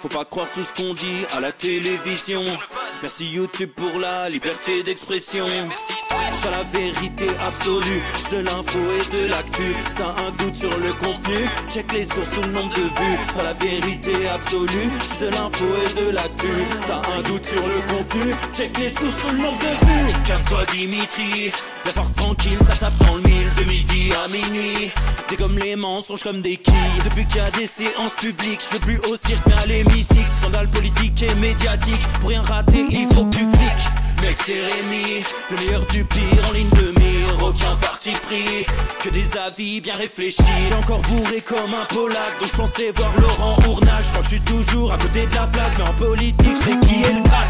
Faut pas croire tout ce qu'on dit à la télévision. Merci YouTube pour la liberté d'expression. C'est pas la vérité absolue, juste de l'info et de l'actu. Si t'as un doute sur le contenu, check les sources ou le nombre de vues. C'est pas la vérité absolue, juste de l'info et de l'actu. Si t'as un doute sur le contenu, check les sources ou le nombre de vues. Calme-toi Dimitri, la force tranquille, ça tape dans le mille. De midi à minuit, t'es comme les mensonges comme des quilles. Depuis qu'il y a des séances publiques, je veux plus au cirque mais à l'hémicycle. Scandale politique et médiatique, pour rien rater il faut que tu cliques. Mec c'est Rémi, le meilleur du pire en ligne de mire. Aucun parti pris, que des avis bien réfléchis. J'ai encore bourré comme un Polac, donc je pensais voir Laurent Ournac. Je crois que je suis toujours à côté de la plaque, mais en politique c'est qui est le crack.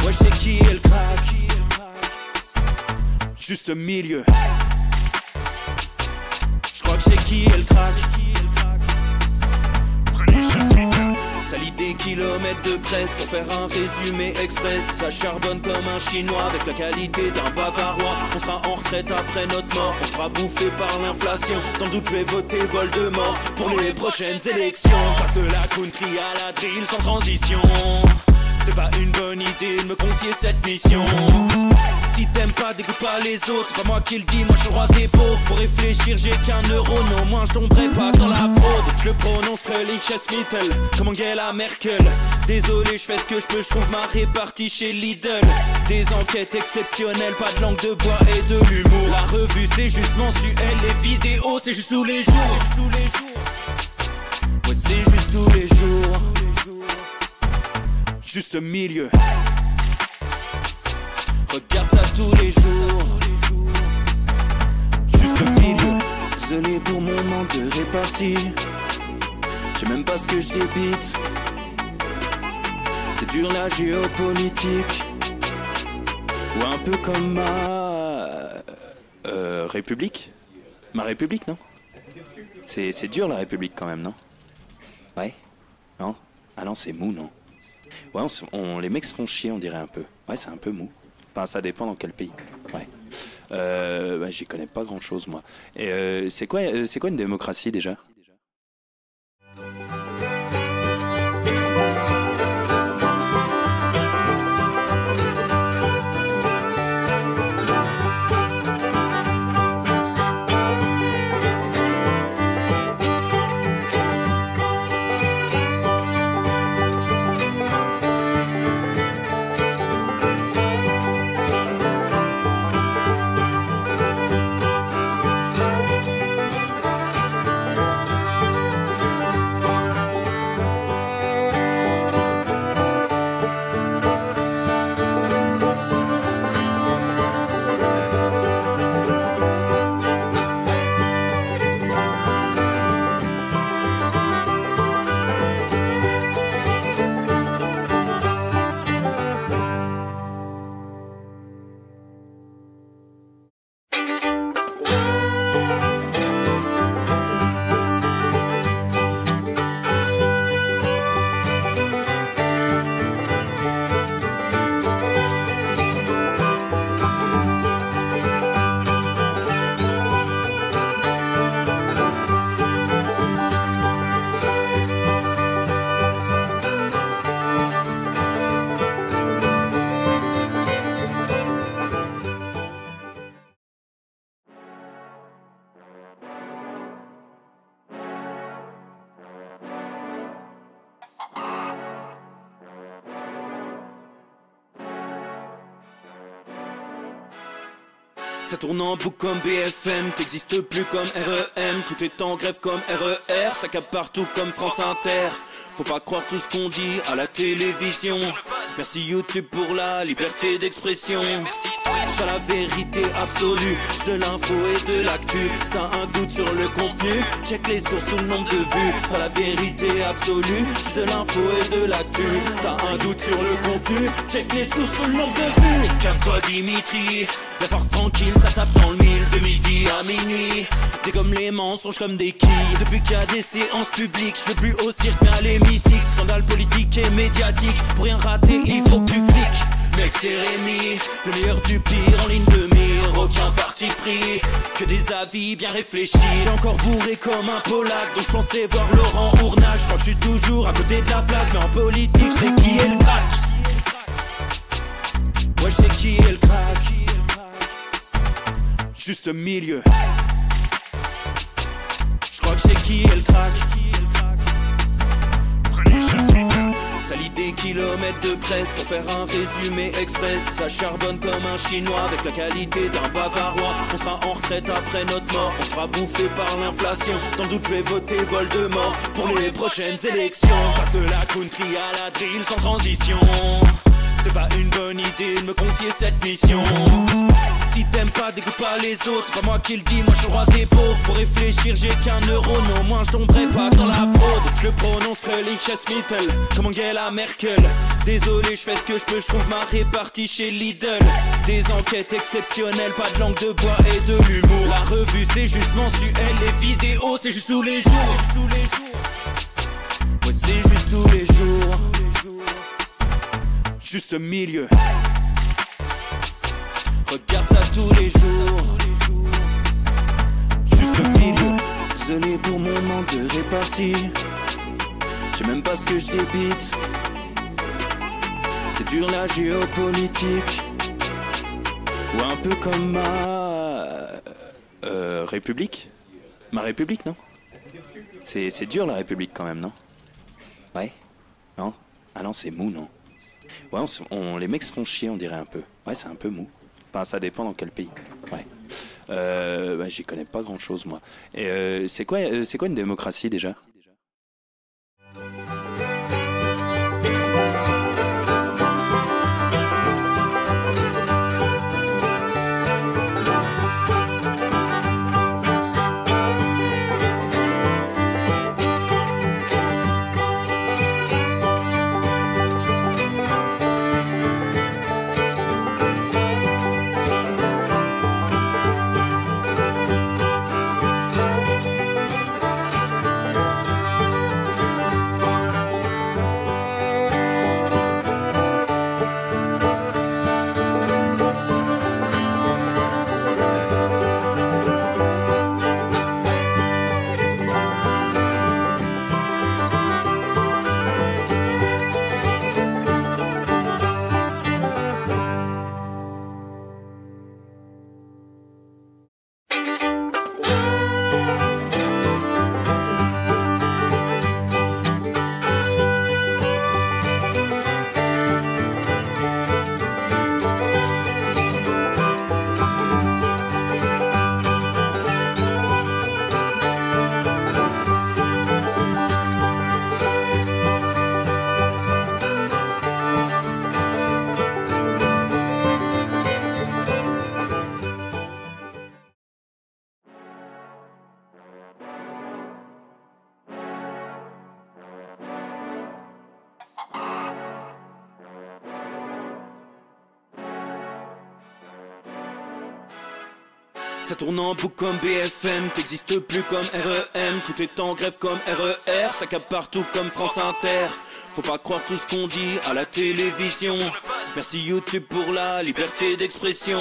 Ouais je sais qui est le crack. Juste milieu. Je crois que c'est qui est le crack. Ça lit des kilomètres de presse pour faire un résumé express. Ça charbonne comme un chinois avec la qualité d'un bavarois. On sera en retraite après notre mort, on sera bouffé par l'inflation. Dans le doute je vais voter Voldemort pour les prochaines élections. Passe de la country à la drill sans transition. C'était pas une bonne idée de me confier cette mission. Si t'aimes pas, dégoûte pas les autres. C'est pas moi qui le dis, moi je suis le roi des pauvres. Pour réfléchir, j'ai qu'un euro, non, moins je tomberai pas dans la fraude. Je le prononce Fröhliches-Mittel, comme Angela Merkel. Désolé, je fais ce que je peux, je trouve ma répartie chez Lidl. Des enquêtes exceptionnelles, pas de langue de bois et de l'humour. La revue c'est juste mensuel, les vidéos c'est juste tous les jours. Ouais, c'est juste tous les jours. Juste milieu. Regarde ça tous les jours. Juste milieu. Désolé pour mon manque de répartie. Je sais même pas ce que je débite. C'est dur la géopolitique. Ou un peu comme ma République. Ma République, non? C'est dur la République quand même, non? Ouais? Non? Ah non, c'est mou, non? Ouais, les mecs se font chier, on dirait un peu. Ouais, c'est un peu mou. Enfin, ça dépend dans quel pays. Ouais. J'y connais pas grand chose, moi. Et c'est quoi une démocratie déjà? Ça tourne en boucle comme BFM, t'existes plus comme REM. Tout est en grève comme RER, ça capte partout comme France Inter. Faut pas croire tout ce qu'on dit à la télévision. Merci YouTube pour la liberté d'expression. C'est pas la vérité absolue, juste de l'info et de l'actu. Si t'as un doute sur le contenu, check les sources ou le nombre de vues. C'est pas la vérité absolue, juste de l'info et de l'actu. Si t'as un doute sur le contenu, check les sources ou le nombre de vues. Calme-toi Dimitri, la force tranquille, ça tape dans le mille. De midi à minuit, t'es comme les mensonges comme des quilles. Depuis qu'il y a des séances publiques, je veux plus au cirque mais à l'hémicycle. Scandale politique et médiatique, pour rien rater il faut que tu cliques. Mec c'est Rémi, le meilleur du pire en ligne de mire. aucun parti pris, que des avis bien réfléchis. J'ai encore bourré comme un Polac, donc je pensais voir Laurent Ournac. Je crois que je suis toujours à côté de la plaque, mais en politique c'est qui est le crack. Ouais, c'est qui est le crack. Juste milieu. Je crois que c'est qui est le crack. Ça lit des kilomètres de presse pour faire un résumé express. Ça charbonne comme un chinois avec la qualité d'un bavarois. On sera en retraite après notre mort, on sera bouffé par l'inflation. Dans le doute je vais voter Voldemort pour les prochaines élections. Passe de la country à la drill sans transition. C'était pas une bonne idée de me confier cette mission. Si t'aimes pas, dégoûte pas les autres. C'est pas moi qui le dis, moi je suis roi des pauvres. Pour réfléchir, j'ai qu'un euro, mais au moins je tomberai pas dans la fraude. Je le prononce Fröhliches-Mittel, comme Angela Merkel. Désolé, je fais ce que je peux, je trouve ma répartie chez Lidl. Des enquêtes exceptionnelles, pas de langue de bois et de l'humour. La revue c'est juste mensuel, les vidéos c'est juste tous les jours. Ouais, c'est juste tous les jours. Juste milieu. Regarde ça tous les jours. Juste milieu. Désolé pour mon manque de répartie. Je sais même pas ce que je débite. C'est dur la géopolitique. Ou un peu comme ma République. Ma République, non? C'est dur la République quand même, non? Ouais? Non? Ah non, c'est mou, non? Ouais, les mecs se font chier, on dirait un peu. Ouais, c'est un peu mou. Enfin, ça dépend dans quel pays. Ouais. Bah, j'y connais pas grand chose, moi. Et c'est quoi une démocratie déjà? Ça tourne en boucle comme BFM, t'existes plus comme REM. Tout est en grève comme RER, ça capte partout comme France Inter. Faut pas croire tout ce qu'on dit à la télévision. Merci YouTube pour la liberté d'expression.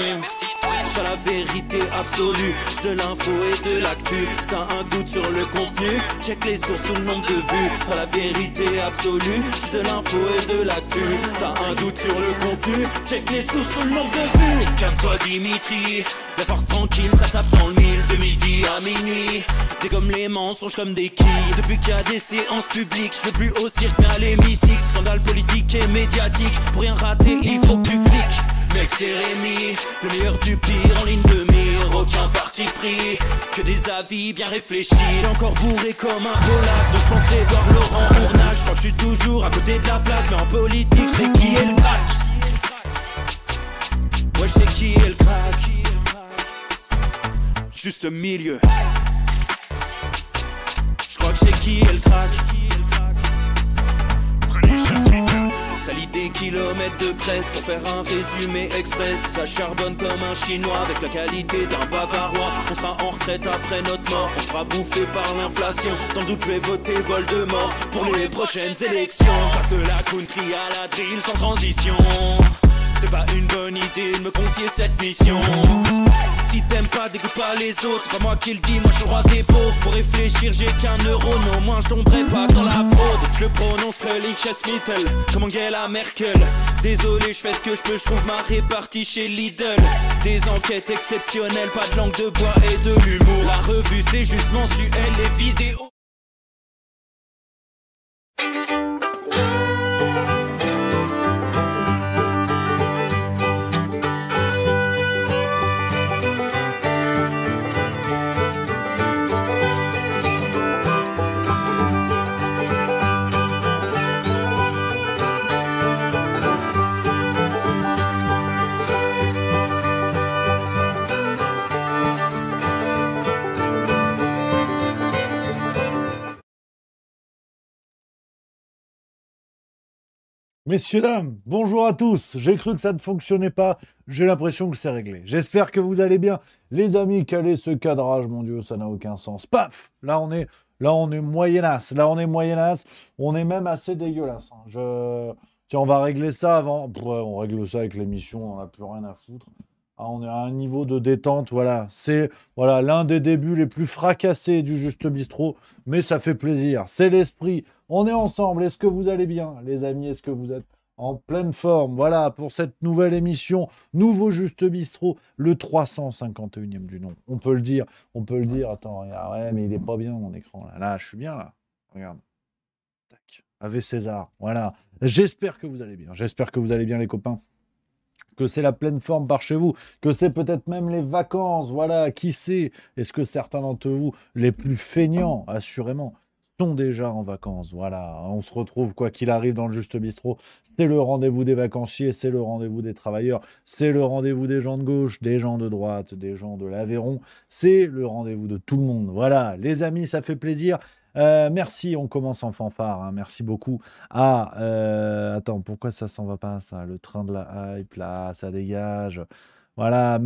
C'est la vérité absolue, juste de l'info et de l'actu. Si t'as un doute sur le contenu, check les sources ou le nombre de vues. C'est la vérité absolue, juste de l'info et de l'actu. Si t'as un doute sur le contenu, check les sources ou le nombre de vues. Calme-toi Dimitri, la force tranquille, ça tape dans le mille. De midi à minuit, t'es comme les mensonges comme des quilles. Depuis qu'il y a des séances publiques, je veux plus au cirque mais à l'hémicycle. Scandale politique et médiatique, pour rien rater il faut que tu cliques. Mec c'est Rémi, le meilleur du pire en ligne de mire. Aucun parti pris, que des avis bien réfléchis. J'ai encore bourré comme un Polac, donc je pensais voir Laurent Ournac. Je crois que je suis toujours à côté de la plaque, mais en politique c'est qui est le crack. Ouais, je sais qui est le crack. Juste milieu. Je crois que c'est qui est le crack. Ça lit des kilomètres de presse pour faire un résumé express. Ça charbonne comme un chinois avec la qualité d'un bavarois. On sera en retraite après notre mort, on sera bouffé par l'inflation. Dans le doute je vais voter Voldemort pour les prochaines élections. Passe de la country à la drill sans transition. C'était pas une bonne idée de me confier cette mission. Si t'aimes pas, dégoûte pas les autres. C'est pas moi qui le dis, moi je suis le roi des pauvres. Pour réfléchir, j'ai qu'un euro, non, moi je tomberai pas dans la fraude. Je le prononce Fröhliches Mittel, comme Angela Merkel. Désolé, je fais ce que je peux, je trouve ma répartie chez Lidl. Des enquêtes exceptionnelles, pas de langue de bois et de l'humour. La revue c'est juste mensuel, les vidéos. Messieurs, dames, bonjour à tous. J'ai cru que ça ne fonctionnait pas. J'ai l'impression que c'est réglé. J'espère que vous allez bien. Les amis, quel est ce cadrage? Mon Dieu, ça n'a aucun sens. Paf! Là, on est moyenasse. On est même assez dégueulasse. Tiens, on va régler ça avant. Ouais, on règle ça avec l'émission. On n'a plus rien à foutre. Ah, on est à un niveau de détente. Voilà. C'est l'un des débuts les plus fracassés du Juste Bistrot. Mais ça fait plaisir. C'est l'esprit. On est ensemble. Est-ce que vous allez bien, les amis? Est-ce que vous êtes en pleine forme? Voilà, pour cette nouvelle émission, nouveau Juste Bistrot, le 351e du nom. On peut le dire. Attends, regarde, ouais, mais il est pas bien mon écran là. Là, je suis bien là. Regarde. Tac. Ave César. Voilà. J'espère que vous allez bien. J'espère que vous allez bien, les copains. Que c'est la pleine forme par chez vous, que c'est peut-être même les vacances, voilà, qui sait? Est-ce que certains d'entre vous, les plus feignants, assurément, sont déjà en vacances? Voilà, on se retrouve, quoi qu'il arrive, dans le Juste Bistrot. C'est le rendez-vous des vacanciers, c'est le rendez-vous des travailleurs, c'est le rendez-vous des gens de gauche, des gens de droite, des gens de l'Aveyron, c'est le rendez-vous de tout le monde. Voilà, les amis, ça fait plaisir. Merci, on commence en fanfare, hein. Merci beaucoup. Attends, pourquoi ça s'en va pas, ça? Le train de la hype, là, ça dégage. Voilà.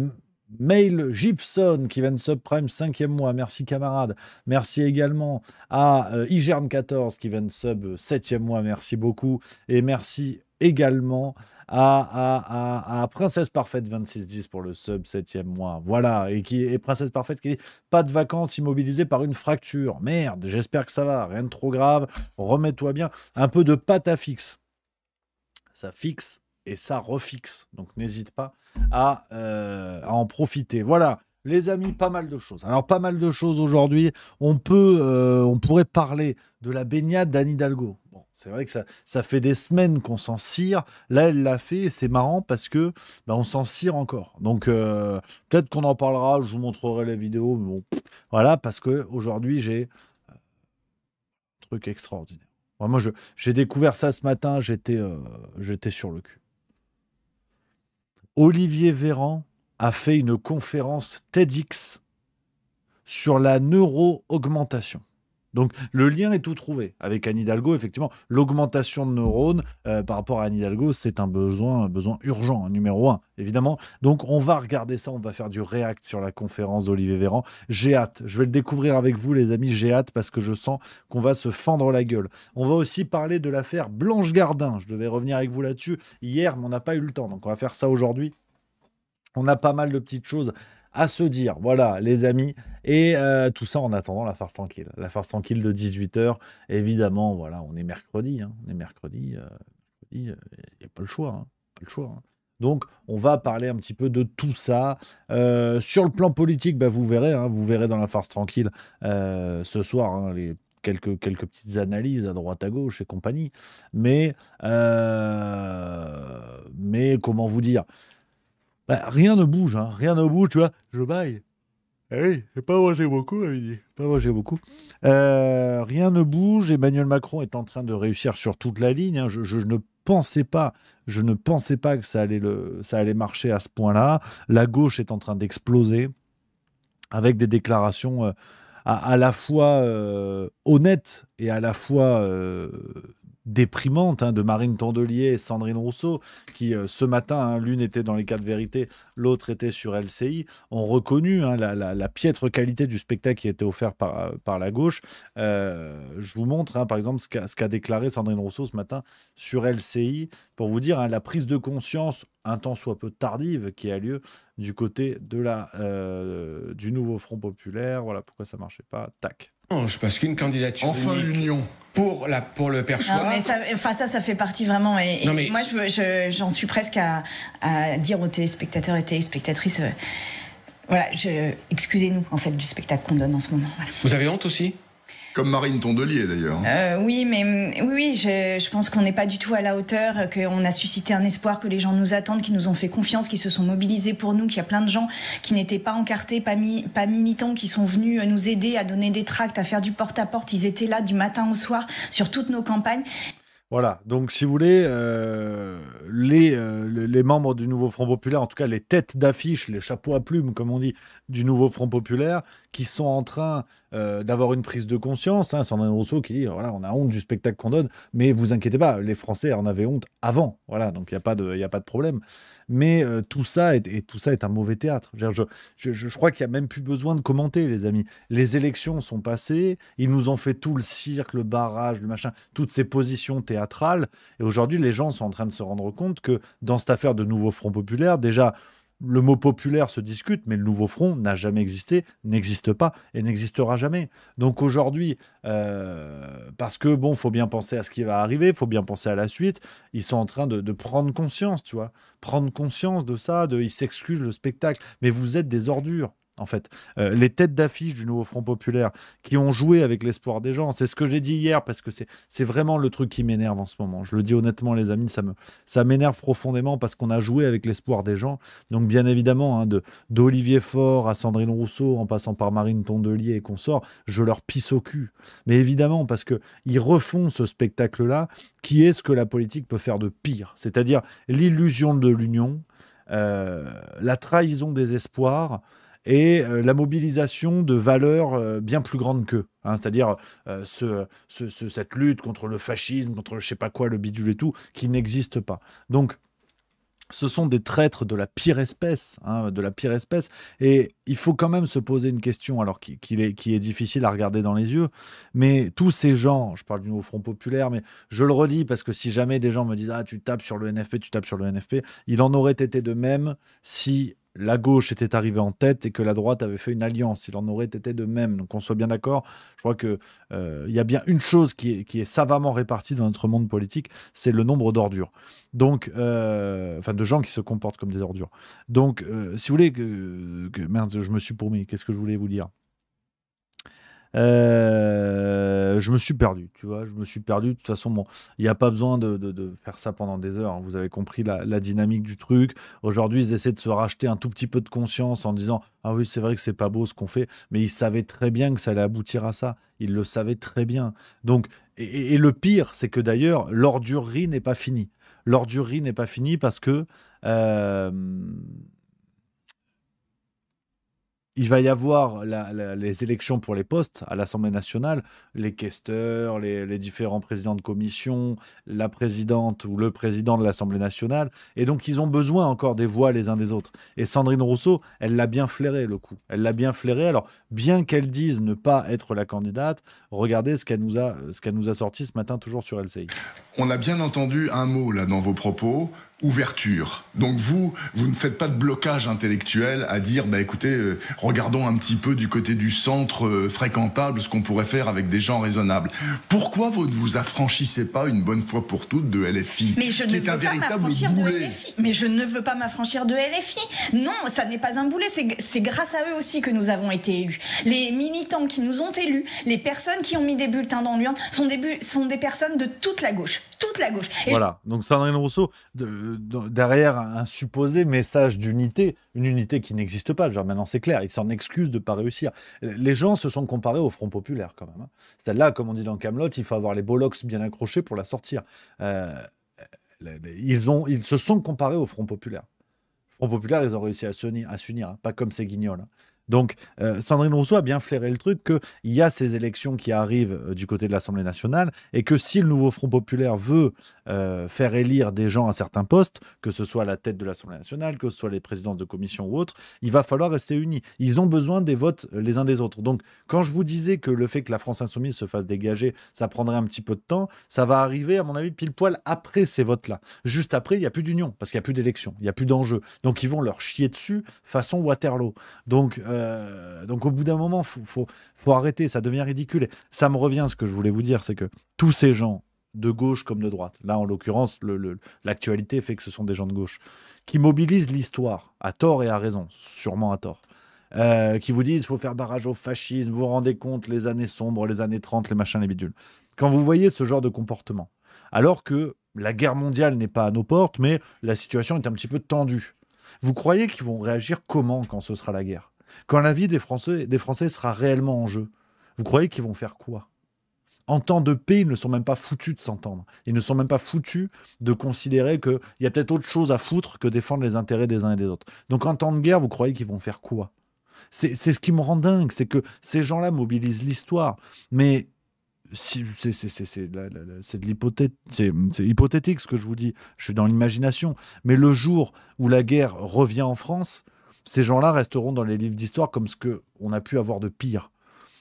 Mail Gibson qui vient de subprime 5e mois. Merci, camarade. Merci également à Igerne14 qui vient de sub 7e mois. Merci beaucoup. Et merci également à Princesse Parfaite 2610 pour le sub 7e mois. Voilà. Et Princesse Parfaite qui dit pas de vacances, immobilisée par une fracture. Merde, j'espère que ça va. Rien de trop grave. Remets-toi bien. Un peu de pâte à fixe. Ça fixe et ça refixe. Donc n'hésite pas à en profiter. Voilà. Les amis, pas mal de choses. Alors, pas mal de choses aujourd'hui. On pourrait parler de la baignade d'Anne Hidalgo. Bon, c'est vrai que ça fait des semaines qu'on s'en cire. Là, elle l'a fait et c'est marrant parce que on s'en cire encore. Donc, peut-être qu'on en parlera. Je vous montrerai la vidéo. Mais bon, voilà, parce qu'aujourd'hui, j'ai un truc extraordinaire. Moi, j'ai découvert ça ce matin. J'étais sur le cul. Olivier Véran a fait une conférence TEDx sur la neuro-augmentation. Donc, le lien est tout trouvé. Avec Anne Hidalgo, effectivement, l'augmentation de neurones par rapport à Anne Hidalgo, c'est un besoin urgent, numéro 1, évidemment. Donc, on va regarder ça, on va faire du react sur la conférence d'Olivier Véran. J'ai hâte. Je vais le découvrir avec vous, les amis. J'ai hâte parce que je sens qu'on va se fendre la gueule. On va aussi parler de l'affaire Blanche Gardin. Je devais revenir avec vous là-dessus hier, mais on n'a pas eu le temps. Donc, on va faire ça aujourd'hui. On a pas mal de petites choses à se dire, voilà, les amis. Et tout ça en attendant la farce tranquille. La farce tranquille de 18h. Évidemment, voilà, on est mercredi. On est mercredi. Il n'y a pas le choix. Pas le choix. Donc, on va parler un petit peu de tout ça. Sur le plan politique, vous verrez dans la farce tranquille ce soir, les quelques petites analyses à droite à gauche et compagnie. Mais comment vous dire? Rien ne bouge, tu vois. Je baille. Eh oui, j'ai pas mangé beaucoup à midi. Rien ne bouge. Emmanuel Macron est en train de réussir sur toute la ligne. Je ne pensais pas que ça allait marcher à ce point-là. La gauche est en train d'exploser avec des déclarations à la fois honnêtes et à la fois déprimantes de Marine Tondelier et Sandrine Rousseau, qui ce matin, l'une était dans les 4 vérités, l'autre était sur LCI, ont reconnu la piètre qualité du spectacle qui était offert par la gauche. Je vous montre par exemple ce qu'a déclaré Sandrine Rousseau ce matin sur LCI, pour vous dire la prise de conscience, un tant soit peu tardive, qui a lieu du côté de du nouveau Front Populaire. Voilà pourquoi ça marchait pas. Tac. Parce qu'une candidature enfin l'union pour le perchoir. Non, mais ça fait partie vraiment. Et moi, j'en suis presque à dire aux téléspectateurs et téléspectatrices, voilà, excusez-nous en fait du spectacle qu'on donne en ce moment. Voilà. Vous avez honte aussi ? Comme Marine Tondelier d'ailleurs. Oui, mais je pense qu'on n'est pas du tout à la hauteur, qu'on a suscité un espoir, que les gens nous attendent, qui nous ont fait confiance, qui se sont mobilisés pour nous, qu'il y a plein de gens qui n'étaient pas encartés, pas militants, qui sont venus nous aider à donner des tracts, à faire du porte-à-porte. Ils étaient là du matin au soir sur toutes nos campagnes. Voilà, donc si vous voulez, les membres du nouveau Front Populaire, en tout cas les têtes d'affiche, les chapeaux à plumes, comme on dit, du nouveau Front Populaire, qui sont en train d'avoir une prise de conscience. Sandrine Rousseau qui dit, voilà, on a honte du spectacle qu'on donne, mais vous inquiétez pas, les Français en avaient honte avant, voilà, donc il n'y a pas de problème. Mais tout ça est un mauvais théâtre. Je crois qu'il n'y a même plus besoin de commenter, les amis. Les élections sont passées, ils nous ont fait tout le cirque, le barrage, le machin, toutes ces positions théâtrales. Et aujourd'hui, les gens sont en train de se rendre compte que dans cette affaire de nouveau Front Populaire, déjà, le mot populaire se discute, mais le nouveau front n'a jamais existé, n'existe pas et n'existera jamais. Donc aujourd'hui, parce que bon, faut bien penser à ce qui va arriver, faut bien penser à la suite, ils sont en train de prendre conscience, tu vois, prendre conscience de ça, ils s'excusent le spectacle. Mais vous êtes des ordures. En fait, les têtes d'affiche du nouveau Front Populaire qui ont joué avec l'espoir des gens, c'est ce que j'ai dit hier, parce que c'est vraiment le truc qui m'énerve en ce moment. Je le dis honnêtement, les amis, ça m'énerve profondément parce qu'on a joué avec l'espoir des gens. Donc bien évidemment, d'Olivier Faure à Sandrine Rousseau, en passant par Marine Tondelier et consorts, je leur pisse au cul. Mais évidemment, parce qu'ils refont ce spectacle-là, qui est ce que la politique peut faire de pire, c'est-à-dire l'illusion de l'union, la trahison des espoirs, et la mobilisation de valeurs bien plus grandes qu'eux. C'est-à-dire cette lutte contre le fascisme, contre le je sais pas quoi, le bidule et tout, qui n'existe pas. Donc, ce sont des traîtres de la pire espèce, et il faut quand même se poser une question, alors qui est difficile à regarder dans les yeux, mais tous ces gens, je parle du nouveau Front Populaire, mais je le redis, parce que si jamais des gens me disent « Ah, tu tapes sur le NFP, il en aurait été de même si la gauche était arrivée en tête et que la droite avait fait une alliance. Il en aurait été de même. Donc, on soit bien d'accord. Je crois qu'il y a bien une chose qui est savamment répartie dans notre monde politique, c'est le nombre d'ordures. Donc, de gens qui se comportent comme des ordures. Donc, si vous voulez merde, je me suis promis. Qu'est-ce que je voulais vous dire ? Je me suis perdu, tu vois, De toute façon, bon, il n'y a pas besoin de faire ça pendant des heures. Vous avez compris la dynamique du truc. Aujourd'hui, ils essaient de se racheter un tout petit peu de conscience en disant « Ah oui, c'est vrai que c'est pas beau ce qu'on fait », mais ils savaient très bien que ça allait aboutir à ça. Ils le savaient très bien. Donc, et le pire, c'est que d'ailleurs, l'ordurerie n'est pas finie. L'ordurerie n'est pas finie parce que il va y avoir les élections pour les postes à l'Assemblée nationale, les questeurs, les différents présidents de commission, la présidente ou le président de l'Assemblée nationale. Et donc, ils ont besoin encore des voix les uns des autres. Et Sandrine Rousseau, elle l'a bien flairé, le coup. Elle l'a bien flairé. Alors, bien qu'elle dise ne pas être la candidate, regardez ce qu'elle nous a sorti ce matin, toujours sur LCI. On a bien entendu un mot, là, dans vos propos, ouverture. Donc vous ne faites pas de blocage intellectuel à dire, écoutez, regardons un petit peu du côté du centre fréquentable ce qu'on pourrait faire avec des gens raisonnables. Pourquoi vous ne vous affranchissez pas une bonne fois pour toutes de LFI, qui est un véritable boulet. Mais je ne veux pas m'affranchir de LFI. Non, ça n'est pas un boulet, c'est grâce à eux aussi que nous avons été élus. Les militants qui nous ont élus, les personnes qui ont mis des bulletins dans l'urne sont des personnes de toute la gauche. Et voilà, donc Sandrine Rousseau, derrière un supposé message d'unité, une unité qui n'existe pas, maintenant c'est clair, ils s'en excusent de ne pas réussir. Les gens se sont comparés au Front Populaire quand même. Celle-là, comme on dit dans Kaamelott, il faut avoir les bollocks bien accrochés pour la sortir. Ils se sont comparés au Front Populaire. Front Populaire, ils ont réussi à s'unir, pas comme ces guignols. Donc, Sandrine Rousseau a bien flairé le truc qu'il y a ces élections qui arrivent du côté de l'Assemblée nationale et que si le nouveau Front populaire veut faire élire des gens à certains postes, que ce soit à la tête de l'Assemblée nationale, que ce soit les présidents de commission ou autres, il va falloir rester unis. Ils ont besoin des votes les uns des autres. Donc, quand je vous disais que le fait que la France insoumise se fasse dégager, ça prendrait un petit peu de temps, ça va arriver, à mon avis, pile poil après ces votes-là. Juste après, il n'y a plus d'union, parce qu'il n'y a plus d'élection, il n'y a plus d'enjeu. Donc, ils vont leur chier dessus façon Waterloo. Donc au bout d'un moment, faut arrêter, ça devient ridicule. Et ça me revient, ce que je voulais vous dire, c'est que tous ces gens, de gauche comme de droite, là en l'occurrence, l'actualité fait que ce sont des gens de gauche, qui mobilisent l'histoire, à tort et à raison, sûrement à tort, qui vous disent qu'il faut faire barrage au fascisme, vous vous rendez compte, les années sombres, les années 30, les machins, les bidules. Quand vous voyez ce genre de comportement, alors que la guerre mondiale n'est pas à nos portes, mais la situation est un petit peu tendue, vous croyez qu'ils vont réagir comment quand ce sera la guerre ? Quand la vie des Français sera réellement en jeu, vous croyez qu'ils vont faire quoi ? En temps de paix, ils ne sont même pas foutus de s'entendre. Ils ne sont même pas foutus de considérer qu'il y a peut-être autre chose à foutre que défendre les intérêts des uns et des autres. Donc en temps de guerre, vous croyez qu'ils vont faire quoi ? C'est ce qui me rend dingue, c'est que ces gens-là mobilisent l'histoire. Mais c'est de l'hypothèse, c'est hypothétique ce que je vous dis. Je suis dans l'imagination. Mais le jour où la guerre revient en France, ces gens-là resteront dans les livres d'histoire comme ce qu'on a pu avoir de pire.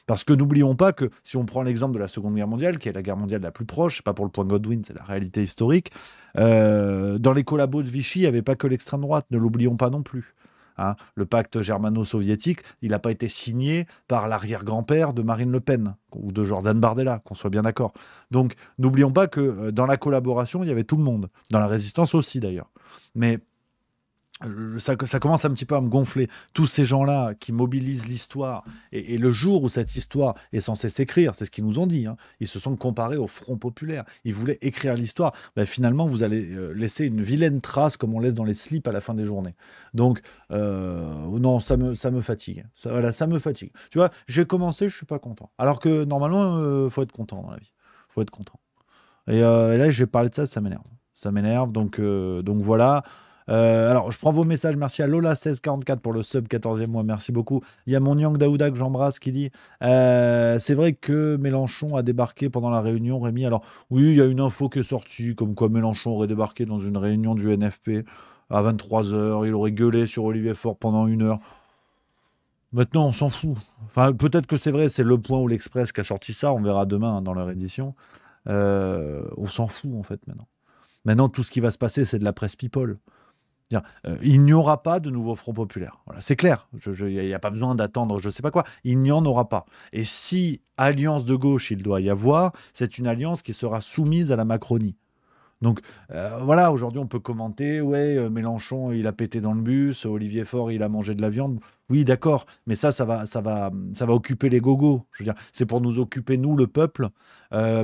Parce que n'oublions pas que, si on prend l'exemple de la Seconde Guerre mondiale, qui est la guerre mondiale la plus proche, c'est pas pour le point Godwin, c'est la réalité historique, dans les collabos de Vichy, il n'y avait pas que l'extrême droite, ne l'oublions pas non plus. Hein, le pacte germano-soviétique, il n'a pas été signé par l'arrière-grand-père de Marine Le Pen ou de Jordan Bardella, qu'on soit bien d'accord. Donc, n'oublions pas que dans la collaboration, il y avait tout le monde. Dans la résistance aussi, d'ailleurs. Mais ça commence un petit peu à me gonfler. Tous ces gens-là qui mobilisent l'histoire, et le jour où cette histoire est censée s'écrire, c'est ce qu'ils nous ont dit, hein, ils se sont comparés au Front populaire. Ils voulaient écrire l'histoire. Ben, finalement, vous allez laisser une vilaine trace comme on laisse dans les slips à la fin des journées. Donc, non, ça me fatigue. Ça me fatigue. Tu vois, j'ai commencé, je suis pas content. Alors que normalement, faut être content dans la vie. Faut être content. Et là, j'ai parlé de ça, ça m'énerve. Ça m'énerve, donc voilà. Alors, je prends vos messages. Merci à Lola1644 pour le sub 14e mois. Merci beaucoup. Il y a mon Yang Daouda que j'embrasse qui dit c'est vrai que Mélenchon a débarqué pendant la réunion, Rémi. Alors, oui, il y a une info qui est sortie comme quoi Mélenchon aurait débarqué dans une réunion du NFP à 23h. Il aurait gueulé sur Olivier Faure pendant 1 heure. Maintenant, on s'en fout. Enfin, peut-être que c'est vrai, c'est Le Point ou l'Express qui a sorti ça. On verra demain dans leur édition. On s'en fout, en fait, maintenant. Maintenant, tout ce qui va se passer, c'est de la presse people. Il n'y aura pas de nouveau Front populaire. Voilà, c'est clair. Il n'y a pas besoin d'attendre je ne sais pas quoi. Il n'y en aura pas. Et si alliance de gauche il doit y avoir, c'est une alliance qui sera soumise à la Macronie. Donc voilà, aujourd'hui on peut commenter, Mélenchon il a pété dans le bus, Olivier Faure il a mangé de la viande. Oui, d'accord, mais ça va occuper les gogos. Je veux dire, c'est pour nous occuper, nous, le peuple,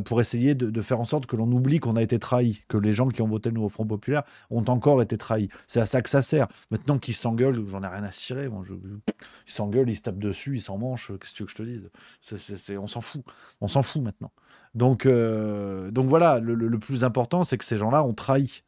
pour essayer de faire en sorte que l'on oublie qu'on a été trahi, que les gens qui ont voté le nouveau Front populaire ont encore été trahis. C'est à ça que ça sert. Maintenant qu'ils s'engueulent, j'en ai rien à cirer. Ils s'engueulent, ils se tapent dessus, ils s'en mangent. Qu'est-ce que tu veux que je te dise ? On s'en fout. On s'en fout maintenant. Donc voilà, le plus important, c'est que ces gens-là ont trahi.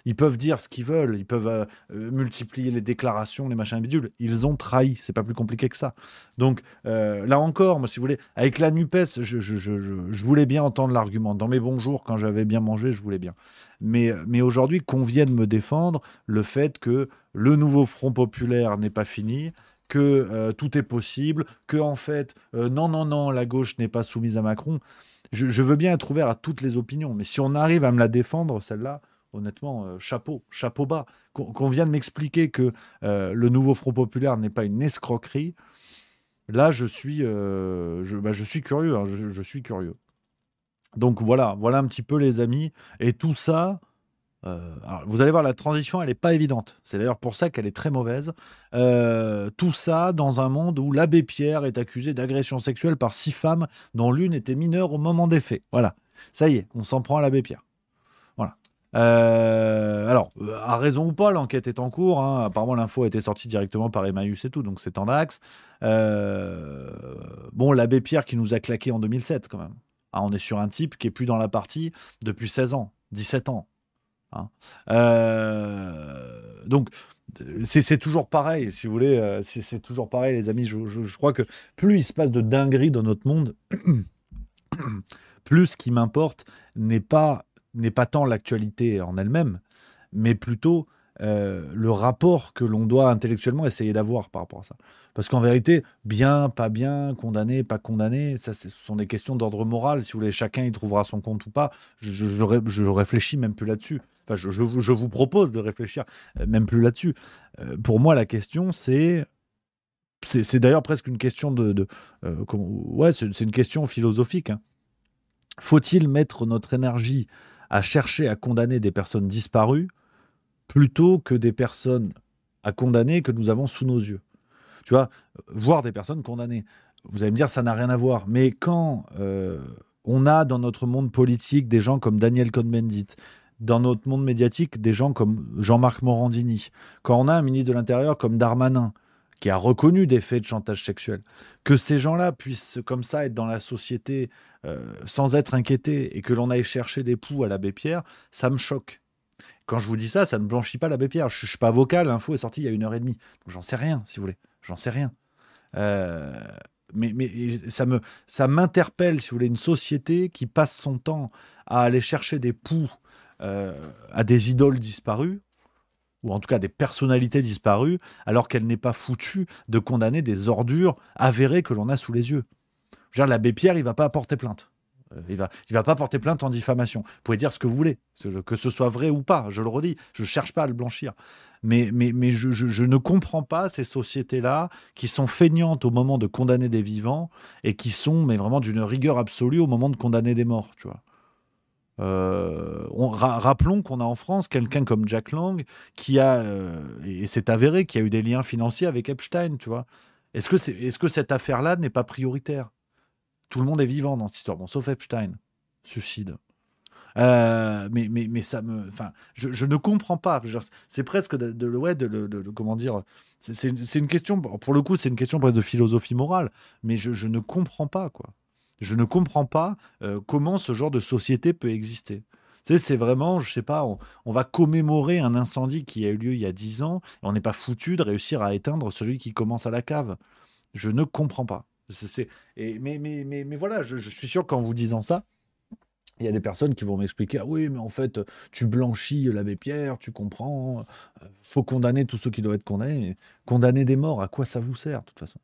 Ils peuvent dire ce qu'ils veulent, ils peuvent multiplier les déclarations, les machins bidules. Ils ont trahi, c'est pas plus compliqué que ça. Donc là encore, moi, si vous voulez, avec la NUPES, je voulais bien entendre l'argument. Dans mes bons jours, quand j'avais bien mangé, je voulais bien. Mais aujourd'hui, qu'on vienne me défendre le fait que le nouveau Front populaire n'est pas fini, que tout est possible, que en fait, non, la gauche n'est pas soumise à Macron. Je veux bien être ouvert à toutes les opinions, mais si on arrive à me la défendre, celle-là, honnêtement, chapeau bas. Qu'on vienne m'expliquer que le nouveau Front populaire n'est pas une escroquerie, là, je suis curieux. Hein, je suis curieux. Donc voilà un petit peu les amis. Et tout ça, alors, vous allez voir, la transition, elle n'est pas évidente. C'est d'ailleurs pour ça qu'elle est très mauvaise. Tout ça dans un monde où l'abbé Pierre est accusé d'agression sexuelle par 6 femmes, dont l'une était mineure au moment des faits. Voilà, ça y est, on s'en prend à l'abbé Pierre. Voilà. Alors, à raison ou pas, l'enquête est en cours. Hein. Apparemment, l'info a été sortie directement par Emmaüs et tout, donc c'est en axe. Bon, l'abbé Pierre qui nous a claqué en 2007, quand même. Hein, on est sur un type qui est plus dans la partie depuis 16 ans, 17 ans. Hein. Donc, c'est toujours pareil, si vous voulez. C'est toujours pareil, les amis. Je crois que plus il se passe de dingueries dans notre monde, plus ce qui m'importe n'est pas tant l'actualité en elle-même, mais plutôt le rapport que l'on doit intellectuellement essayer d'avoir par rapport à ça. Parce qu'en vérité, bien, pas bien, condamné, pas condamné, ça, ce sont des questions d'ordre moral. Si vous voulez, chacun y trouvera son compte ou pas. Je réfléchis même plus là-dessus. Enfin, je vous propose de réfléchir même plus là-dessus. Pour moi, la question, c'est d'ailleurs presque une question c'est une question philosophique. Hein. Faut-il mettre notre énergie à chercher à condamner des personnes disparues plutôt que des personnes à condamner que nous avons sous nos yeux? Tu vois, voir des personnes condamnées. Vous allez me dire, ça n'a rien à voir. Mais quand on a dans notre monde politique des gens comme Daniel Cohn-Bendit, dans notre monde médiatique des gens comme Jean-Marc Morandini, quand on a un ministre de l'Intérieur comme Darmanin, qui a reconnu des faits de chantage sexuel, que ces gens-là puissent comme ça être dans la société sans être inquiétés et que l'on aille chercher des poux à l'abbé Pierre, ça me choque. Quand je vous dis ça, ça ne blanchit pas l'abbé Pierre. Je ne suis pas avocat, l'info est sortie il y a 1h30. Donc j'en sais rien, si vous voulez. J'en sais rien. Mais ça m'interpelle, si vous voulez, une société qui passe son temps à aller chercher des poux à des idoles disparues, ou en tout cas des personnalités disparues, alors qu'elle n'est pas foutue de condamner des ordures avérées que l'on a sous les yeux. Je veux dire, l'abbé Pierre, il ne va pas porter plainte. Il va pas porter plainte en diffamation. Vous pouvez dire ce que vous voulez, que ce soit vrai ou pas, je le redis, je ne cherche pas à le blanchir. Mais je ne comprends pas ces sociétés-là qui sont feignantes au moment de condamner des vivants et qui sont vraiment d'une rigueur absolue au moment de condamner des morts, tu vois. Rappelons qu'on a en France quelqu'un comme Jack Lang qui a, et c'est avéré, qui a eu des liens financiers avec Epstein, tu vois. Est-ce que cette affaire-là n'est pas prioritaire? Tout le monde est vivant dans cette histoire, bon, sauf Epstein, suicide. Mais ça me, enfin, je ne comprends pas. C'est presque comment dire. C'est une question. Pour le coup, c'est une question presque de philosophie morale. Mais je ne comprends pas, quoi. Je ne comprends pas comment ce genre de société peut exister. Tu sais, c'est vraiment, je sais pas, on va commémorer un incendie qui a eu lieu il y a 10 ans et on n'est pas foutu de réussir à éteindre celui qui commence à la cave. Je ne comprends pas. Mais voilà, je suis sûr qu'en vous disant ça, il y a des personnes qui vont m'expliquer, ah oui, mais en fait, tu blanchis l'abbé Pierre, tu comprends, faut condamner tous ceux qui doivent être condamnés. Condamner des morts, à quoi ça vous sert, de toute façon?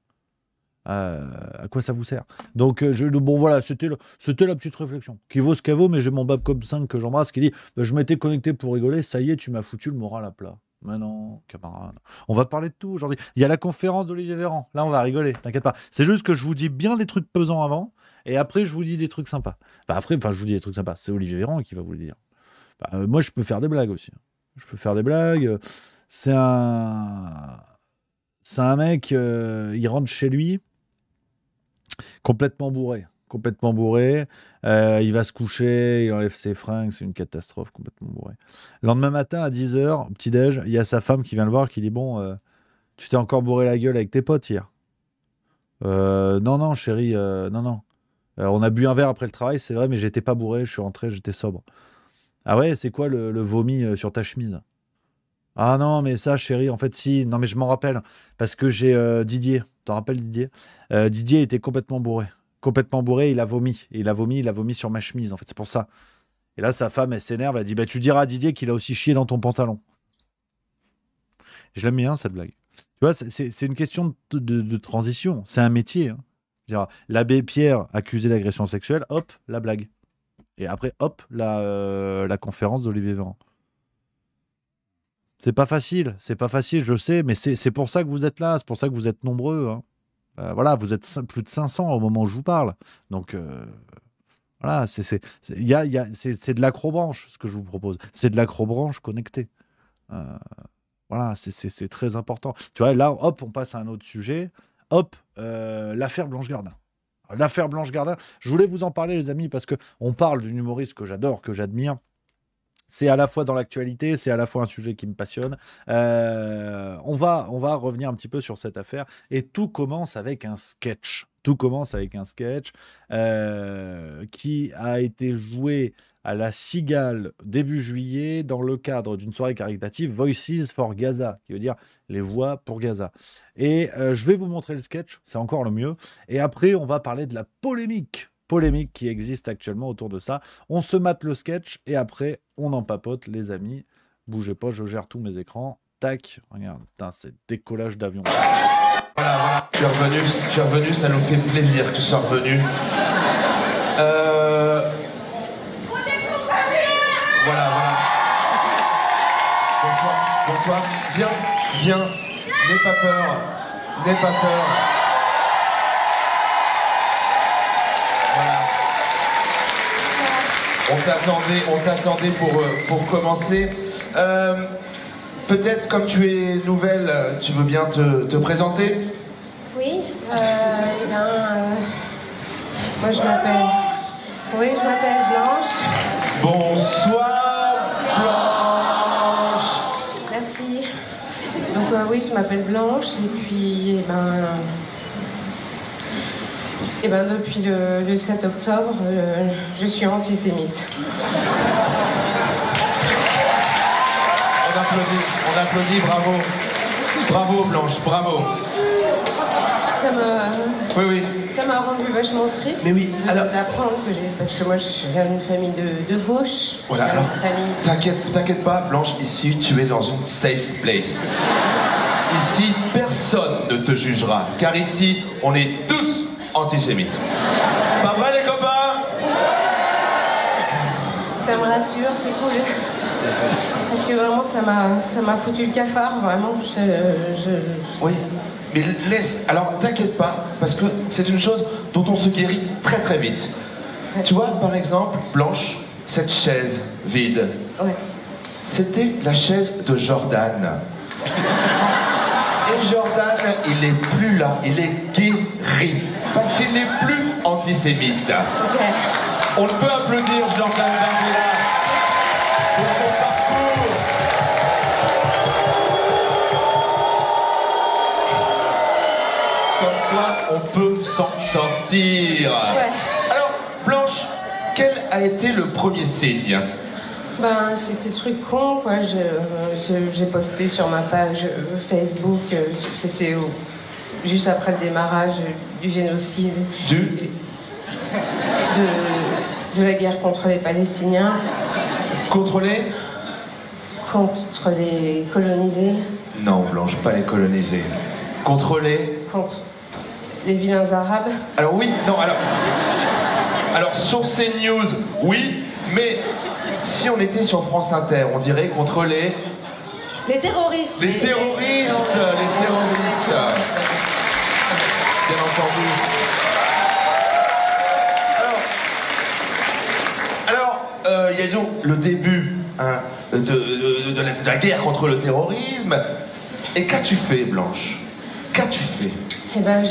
À quoi ça vous sert? Donc, bon, voilà, c'était la petite réflexion, qui vaut ce qu'elle vaut, mais j'ai mon Babcock 5 que j'embrasse qui dit, je m'étais connecté pour rigoler, ça y est, tu m'as foutu le moral à plat. Mais non, camarade. On va parler de tout aujourd'hui. Il y a la conférence d'Olivier Véran. Là, on va rigoler, t'inquiète pas. C'est juste que je vous dis bien des trucs pesants avant, et après, je vous dis des trucs sympas. Je vous dis des trucs sympas. C'est Olivier Véran qui va vous le dire. Moi, je peux faire des blagues aussi. Je peux faire des blagues. C'est un mec, il rentre chez lui, complètement bourré. Il va se coucher, il enlève ses fringues, c'est une catastrophe, complètement bourré. Le lendemain matin, à 10h, petit-déj, il y a sa femme qui vient le voir, qui dit, bon, tu t'es encore bourré la gueule avec tes potes hier? Non, chérie, non. On a bu un verre après le travail, c'est vrai, mais j'étais pas bourré, je suis rentré, j'étais sobre. Ah ouais, c'est quoi le vomi sur ta chemise? Ah non, mais ça, chérie, en fait, si. Non, mais je m'en rappelle, parce que j'ai Didier. T'en rappelles Didier? Didier était complètement bourré. Complètement bourré, il a vomi. Et il a vomi sur ma chemise, en fait, c'est pour ça. Et là, sa femme, elle s'énerve, elle dit, tu diras à Didier qu'il a aussi chié dans ton pantalon. Je l'aime bien, cette blague. Tu vois, c'est une question de transition. C'est un métier. Hein. L'abbé Pierre accusé d'agression sexuelle, hop, la blague. Et après, hop, la conférence d'Olivier Véran. C'est pas facile, je sais, mais c'est pour ça que vous êtes là, c'est pour ça que vous êtes nombreux. Hein. Voilà, vous êtes plus de 500 au moment où je vous parle. Donc, voilà, c'est de l'acrobranche, ce que je vous propose. C'est de l'acrobranche connectée. Voilà, c'est très important. Tu vois, là, hop, on passe à un autre sujet. Hop, l'affaire Blanche Gardin. L'affaire Blanche Gardin, je voulais vous en parler, les amis, parce qu'on parle d'une humoriste que j'adore, que j'admire. C'est à la fois dans l'actualité, c'est à la fois un sujet qui me passionne. On va revenir un petit peu sur cette affaire. Et tout commence avec un sketch. Tout commence avec un sketch qui a été joué à la Cigale début juillet dans le cadre d'une soirée caritative Voices for Gaza, qui veut dire les voix pour Gaza. Et je vais vous montrer le sketch, c'est encore le mieux. Et après, on va parler de la polémique qui existe actuellement autour de ça. On se mate le sketch et après, on en papote, les amis. Bougez pas, je gère tous mes écrans. Tac, regarde, putain, c'est décollage d'avion. Voilà, tu es revenu, ça nous fait plaisir que tu sois revenu. Voilà. Bonsoir. Viens. N'aie pas peur. Voilà. On t'attendait pour commencer. Peut-être, comme tu es nouvelle, tu veux bien te présenter? Oui, moi je m'appelle Blanche. Bonsoir, Blanche. Merci. Donc oui, je m'appelle Blanche et puis depuis le 7 octobre, je suis antisémite. On applaudit, bravo. Bravo Blanche, bravo. Oui. Ça m'a rendu vachement triste. Mais oui, alors d'apprendre parce que moi je viens d'une famille de gauche. Voilà, alors t'inquiète pas Blanche, ici tu es dans une safe place. Ici personne ne te jugera, car ici on est tous antisémites. Pas vrai les copains? Ça me rassure, c'est cool. Parce que vraiment ça m'a foutu le cafard, vraiment. Oui, mais laisse, alors t'inquiète pas, parce que c'est une chose dont on se guérit très très vite. Ouais. Tu vois, par exemple, Blanche, cette chaise vide, ouais. C'était la chaise de Jordan. Et Jordan, il est plus là, il est guéri, parce qu'il n'est plus antisémite. Okay. On peut applaudir Jordan Bardella pour son parcours. Comme quoi, on peut s'en sortir. Ouais. Alors, Blanche, quel a été le premier signe? C'est ces trucs cons, quoi. J'ai posté sur ma page Facebook, c'était juste après le démarrage du génocide. De la guerre contre les Palestiniens. Contre les colonisés. Non, Blanche, pas les colonisés. Contre les vilains arabes. Alors oui, non, alors sur CNews, oui, mais si on était sur France Inter, on dirait contre les terroristes. Les terroristes. Bien entendu. Alors, il y a donc le début de la guerre contre le terrorisme. Et qu'as-tu fait, Blanche? Qu'as-tu fait? Eh ben,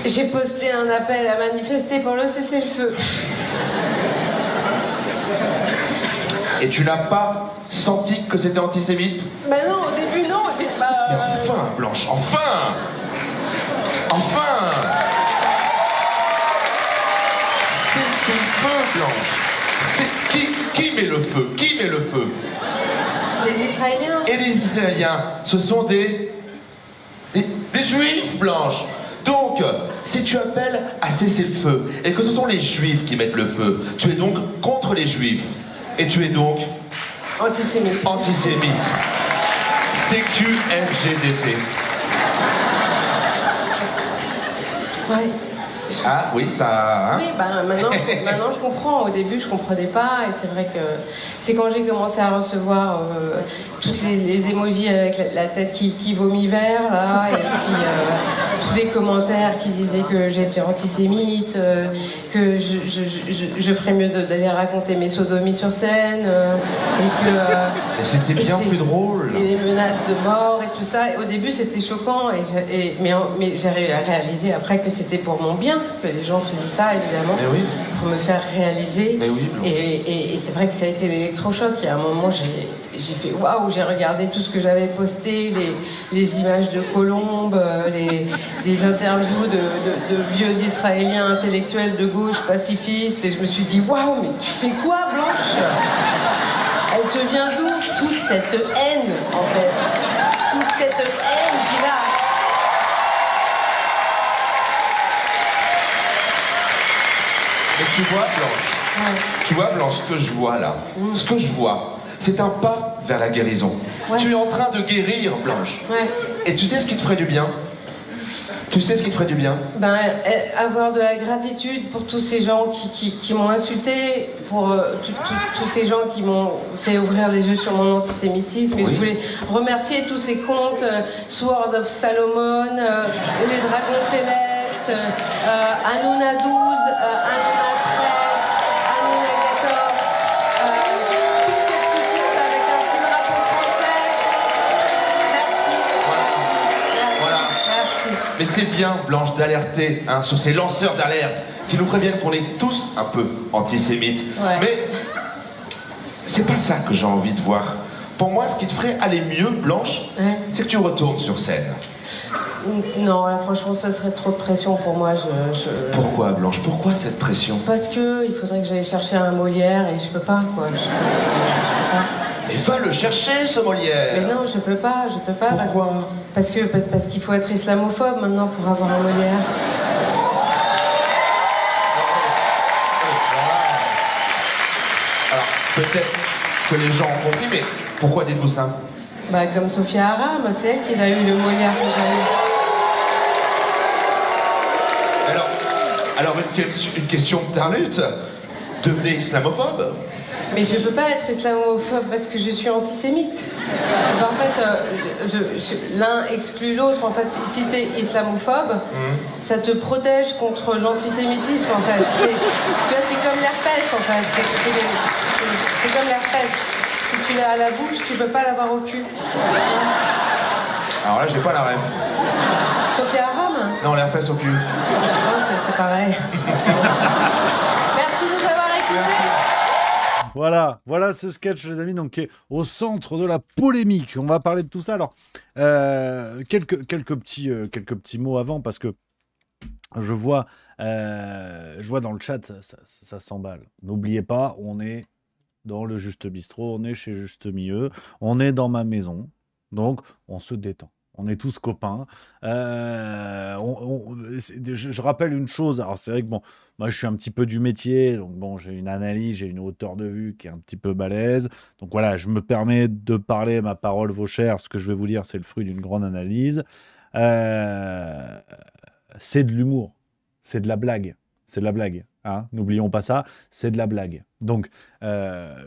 j'ai posté un appel à manifester pour le cessez-le-feu. Et tu n'as pas senti que c'était antisémite? Ben non, au début non, j'ai pas... Mais enfin, Blanche, enfin! C'est le feu, Blanche. Qui met le feu? Qui met le feu? Les Israéliens. Et les Israéliens, ce sont des Juifs, Blanche. Donc, si tu appelles à cesser le feu, et que ce sont les Juifs qui mettent le feu, tu es donc contre les Juifs. Et tu es donc... Antisémite. CQFGDT. Ouais. Ah oui, ça... Hein? Oui, maintenant je comprends. Au début, je comprenais pas. Et c'est vrai que c'est quand j'ai commencé à recevoir toutes les émojis avec la tête qui vomit vert, là, et puis tous les commentaires qui disaient que j'étais antisémite, que je ferais mieux d'aller raconter mes sodomies sur scène, et que... Et c'était bien plus drôle. Et les menaces de mort et tout ça. Et au début, c'était choquant. Mais j'ai réalisé après que c'était pour mon bien, que les gens faisaient ça, évidemment, oui. pour me faire réaliser. Mais oui, et c'est vrai que ça a été l'électrochoc. Et à un moment, j'ai fait waouh, j'ai regardé tout ce que j'avais posté, les images de colombes, les interviews de vieux Israéliens intellectuels de gauche, pacifistes, et je me suis dit waouh, mais tu fais quoi, Blanche? Elle te vient d'où toute cette haine, en fait? Toute cette haine qu'il a. Mais tu vois, Blanche, tu vois, Blanche, ce que je vois là, ce que je vois, c'est un pas vers la guérison. Ouais. Tu es en train de guérir, Blanche. Ouais. Et tu sais ce qui te ferait du bien? Tu sais ce qui te ferait du bien? Ben, avoir de la gratitude pour tous ces gens qui m'ont insulté, pour tous ces gens qui m'ont fait ouvrir les yeux sur mon antisémitisme. Et Oui. je voulais remercier tous ces contes, Sword of Salomon, les Dragons Célestes, Hanouna 12, Hanouna 13, Hanouna 14, tous ces petits contes avec un petit drapeau français. Merci, merci, Voilà. merci. Mais c'est bien, Blanche, d'alerter sur ces lanceurs d'alerte qui nous préviennent qu'on est tous un peu antisémites. Ouais. Mais c'est pas ça que j'ai envie de voir. Pour moi, ce qui te ferait aller mieux, Blanche, Ouais. c'est que tu retournes sur scène. Non, là, franchement, ça serait trop de pression pour moi. Pourquoi, Blanche? Pourquoi cette pression? Parce que il faudrait que j'aille chercher un Molière et je peux pas, quoi. Je peux pas. Mais va le chercher, ce Molière. Mais non, je peux pas. Pourquoi? Parce qu'il faut être islamophobe maintenant pour avoir un Molière. Alors, peut-être que les gens ont compris, mais pourquoi dites-vous ça? Bah, comme Sophia Aram, c'est elle qui a eu le Molière cette année. Alors une question de Tarnut. Devenez islamophobe. Mais je peux pas être islamophobe parce que je suis antisémite. Donc, en fait, l'un exclut l'autre. En fait, si t'es islamophobe, ça te protège contre l'antisémitisme, en fait. Tu vois, c'est comme l'herpès, en fait. C'est comme l'herpès. Si tu l'as à la bouche, tu peux pas l'avoir au cul. Alors là, j'ai pas la ref. Sophia Aram? Non, l'herpès au cul. Non, c'est pareil. Merci de nous avoir écoutés. Voilà ce sketch, les amis, donc qui est au centre de la polémique. On va parler de tout ça. Alors, quelques petits mots avant, parce que je vois dans le chat, ça s'emballe. N'oubliez pas, on est dans le Juste Bistrot, on est chez Juste Milieu, on est dans ma maison, donc on se détend. On est tous copains. Je rappelle une chose. Alors, c'est vrai que bon, moi, je suis un petit peu du métier. Donc, bon, j'ai une analyse, j'ai une hauteur de vue qui est un petit peu balèze. Donc, voilà, je me permets de parler. Ma parole vaut cher. Ce que je vais vous dire, c'est le fruit d'une grande analyse. C'est de l'humour. C'est de la blague. C'est de la blague. Hein, n'oublions pas ça. C'est de la blague. Donc,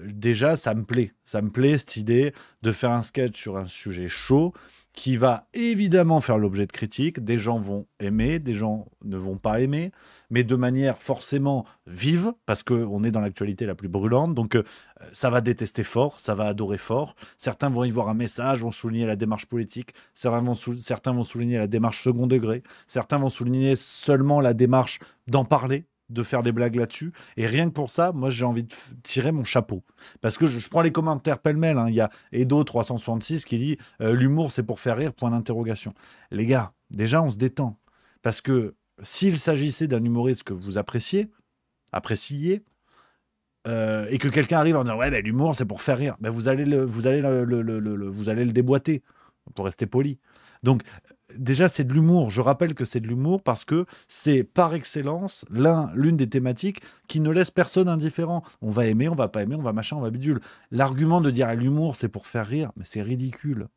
déjà, ça me plaît. Ça me plaît, cette idée de faire un sketch sur un sujet chaud qui va évidemment faire l'objet de critiques. Des gens vont aimer, des gens ne vont pas aimer, mais de manière forcément vive, parce qu'on est dans l'actualité la plus brûlante. Donc, ça va détester fort, ça va adorer fort. Certains vont y voir un message, vont souligner la démarche politique. Certains vont souligner la démarche second degré. Certains vont souligner seulement la démarche d'en parler, de faire des blagues là-dessus. Et rien que pour ça, moi, j'ai envie de tirer mon chapeau. Parce que je prends les commentaires pêle-mêle. Hein. Il y a Edo366 qui dit « L'humour, c'est pour faire rire, point d'interrogation ». Les gars, déjà, on se détend. Parce que s'il s'agissait d'un humoriste que vous appréciez, et que quelqu'un arrive en disant « Ouais, ben, l'humour, c'est pour faire rire », ben, vous allez le déboîter, pour rester poli. Donc, déjà, c'est de l'humour. Je rappelle que c'est de l'humour parce que c'est par excellence l'une des thématiques qui ne laisse personne indifférent. On va aimer, on va pas aimer, on va machin, on va bidule. L'argument de dire l'humour, c'est pour faire rire, mais c'est ridicule.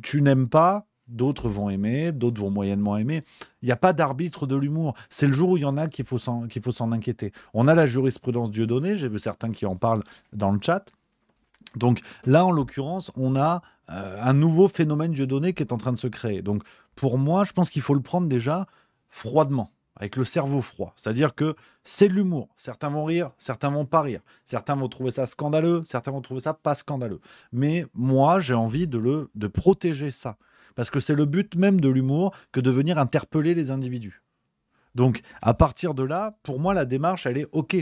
Tu n'aimes pas, d'autres vont aimer, d'autres vont moyennement aimer. Il n'y a pas d'arbitre de l'humour. C'est le jour où il y en a qu'il faut s'en inquiéter. On a la jurisprudence Dieudonné, j'ai vu certains qui en parlent dans le chat. Donc là, en l'occurrence, on a un nouveau phénomène Dieudonné qui est en train de se créer. Donc pour moi, je pense qu'il faut le prendre déjà froidement, avec le cerveau froid. C'est-à-dire que c'est de l'humour. Certains vont rire, certains vont pas rire. Certains vont trouver ça scandaleux, certains vont trouver ça pas scandaleux. Mais moi, j'ai envie de protéger ça. Parce que c'est le but même de l'humour que de venir interpeller les individus. Donc, à partir de là, pour moi, la démarche, elle est OK.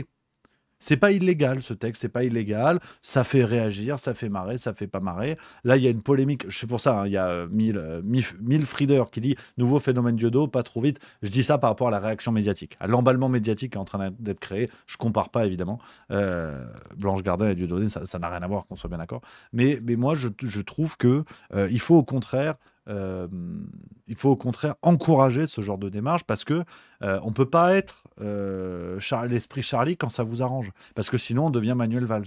C'est pas illégal, ce texte, c'est pas illégal. Ça fait réagir, ça fait marrer, ça fait pas marrer. Là, il y a une polémique. C'est pour ça, hein, il y a Mille Frieder qui dit « Nouveau phénomène Diodo, pas trop vite ». Je dis ça par rapport à la réaction médiatique, à l'emballement médiatique qui est en train d'être créé. Je compare pas, évidemment. Blanche Gardin et Dieudonné, ça n'a rien à voir, qu'on soit bien d'accord. Mais moi, je trouve que il faut au contraire encourager ce genre de démarche parce que on peut pas être l'esprit Charlie quand ça vous arrange, parce que sinon on devient Manuel Valls.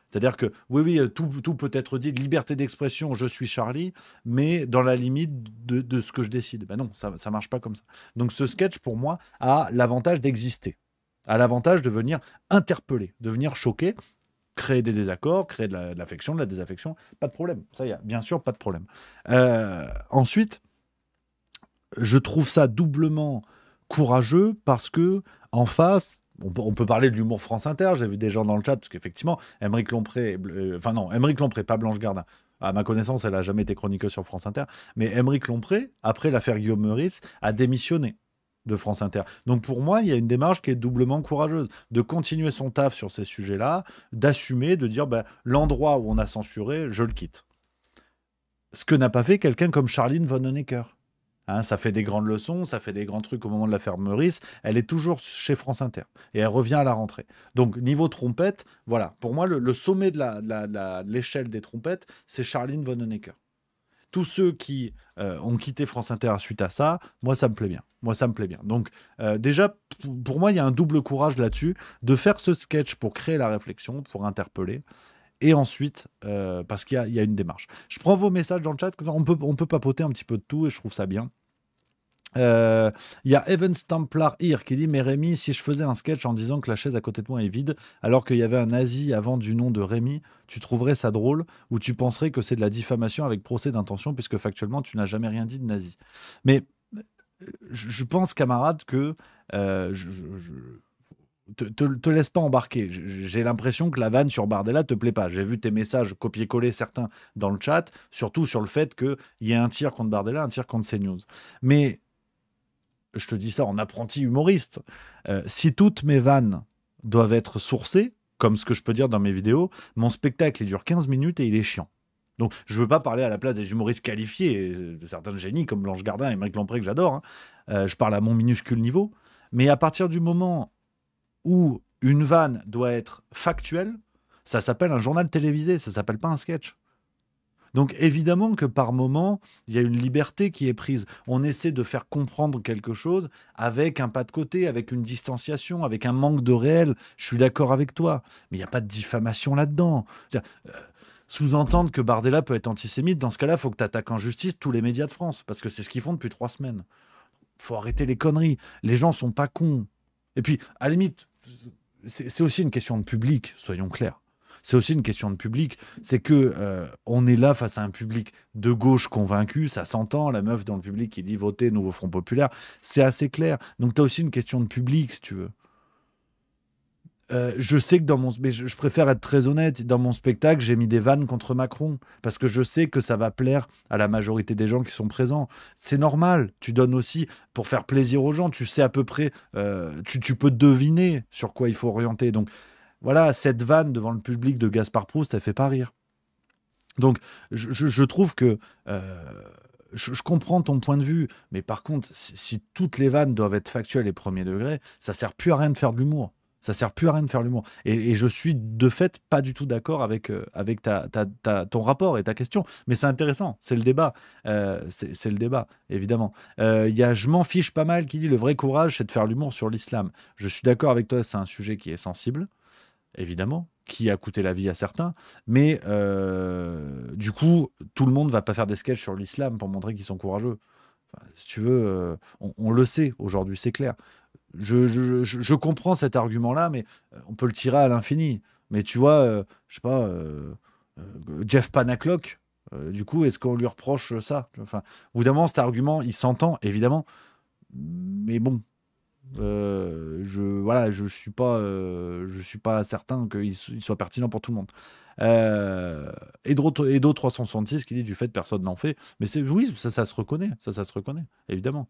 C'est-à-dire que oui, tout peut être dit, liberté d'expression, je suis Charlie, mais dans la limite de ce que je décide. Ben non, ça marche pas comme ça. Donc ce sketch, pour moi, a l'avantage d'exister, a l'avantage de venir interpeller, de venir choquer, créer des désaccords, créer de l'affection, de la désaffection, pas de problème. Ça, il y a bien sûr pas de problème. Ensuite, je trouve ça doublement courageux parce que en face, on peut parler de l'humour France Inter. J'ai vu des gens dans le chat parce qu'effectivement, Aymeric Lompré, Aymeric Lompré, pas Blanche Gardin. À ma connaissance, elle n'a jamais été chroniqueuse sur France Inter. Mais Aymeric Lompré, après l'affaire Guillaume Meurice, a démissionné de France Inter. Donc pour moi, il y a une démarche qui est doublement courageuse, de continuer son taf sur ces sujets-là, d'assumer, de dire l'endroit où on a censuré, je le quitte. Ce que n'a pas fait quelqu'un comme Charline Vanhoenacker. Hein, ça fait des grandes leçons, ça fait des grands trucs au moment de l'affaire Meurice. Elle est toujours chez France Inter et elle revient à la rentrée. Donc niveau trompette, voilà. Pour moi, le sommet de l'échelle des trompettes, c'est Charline Vanhoenacker. Tous ceux qui ont quitté France Inter suite à ça, moi, ça me plaît bien. Donc, déjà, pour moi, il y a un double courage là-dessus, de faire ce sketch pour créer la réflexion, pour interpeller, et ensuite, parce qu'il y a une démarche. Je prends vos messages dans le chat, on peut papoter un petit peu de tout, et je trouve ça bien. Il y a Evans Templar Here qui dit « Mais Rémi, si je faisais un sketch en disant que la chaise à côté de moi est vide, alors qu'il y avait un nazi avant du nom de Rémi, tu trouverais ça drôle ou tu penserais que c'est de la diffamation avec procès d'intention puisque factuellement tu n'as jamais rien dit de nazi ?» Mais je pense, camarade, que te laisse pas embarquer. J'ai l'impression que la vanne sur Bardella te plaît pas. J'ai vu tes messages copier-coller certains dans le chat, surtout sur le fait qu'il y ait un tir contre Bardella, un tir contre CNews. Mais je te dis ça en apprenti humoriste. Si toutes mes vannes doivent être sourcées, comme ce que je peux dire dans mes vidéos, mon spectacle il dure 15 minutes et il est chiant. Donc je veux pas parler à la place des humoristes qualifiés, de certains génies comme Blanche Gardin et Aymeric Lompré que j'adore. Hein. Je parle à mon minuscule niveau. Mais à partir du moment où une vanne doit être factuelle, ça s'appelle un journal télévisé, ça s'appelle pas un sketch. Donc évidemment que par moment, il y a une liberté qui est prise. On essaie de faire comprendre quelque chose avec un pas de côté, avec une distanciation, avec un manque de réel. Je suis d'accord avec toi, mais il n'y a pas de diffamation là-dedans. Sous-entendre que Bardella peut être antisémite, dans ce cas-là, il faut que tu attaques en justice tous les médias de France, parce que c'est ce qu'ils font depuis 3 semaines. Il faut arrêter les conneries. Les gens sont pas cons. Et puis, à la limite, c'est aussi une question de public, soyons clairs. C'est aussi une question de public. C'est que on est là face à un public de gauche convaincu, ça s'entend, la meuf dans le public qui dit « Votez Nouveau Front Populaire », c'est assez clair. Donc, tu as aussi une question de public, si tu veux. Je sais que mais je préfère être très honnête, dans mon spectacle, j'ai mis des vannes contre Macron, parce que je sais que ça va plaire à la majorité des gens qui sont présents. C'est normal, tu donnes aussi pour faire plaisir aux gens, tu sais à peu près, tu peux deviner sur quoi il faut orienter. Donc voilà, cette vanne devant le public de Gaspard Proust, elle fait pas rire. Donc je trouve que je comprends ton point de vue, mais par contre, si toutes les vannes doivent être factuelles et premier degré, ça sert plus à rien de faire de l'humour. Ça sert plus à rien de faire l'humour. Et je suis de fait pas du tout d'accord avec ton rapport et ta question. Mais c'est intéressant, c'est le débat. C'est le débat, évidemment. Il y a Je m'en fiche pas mal qui dit « Le vrai courage, c'est de faire l'humour sur l'islam ». Je suis d'accord avec toi, c'est un sujet qui est sensible, évidemment, qui a coûté la vie à certains. Mais du coup, tout le monde va pas faire des sketchs sur l'islam pour montrer qu'ils sont courageux. Enfin, si tu veux, on le sait aujourd'hui, c'est clair. Je comprends cet argument-là, mais on peut le tirer à l'infini. Mais tu vois, je sais pas, Jeff Panaclock, du coup, est-ce qu'on lui reproche ça? Enfin, au bout d'un moment, cet argument, il s'entend, évidemment. Mais bon, je suis pas certain qu'il soit pertinent pour tout le monde. Et d'autres 366 qui dit du fait personne n'en fait. Mais oui, ça se reconnaît, évidemment.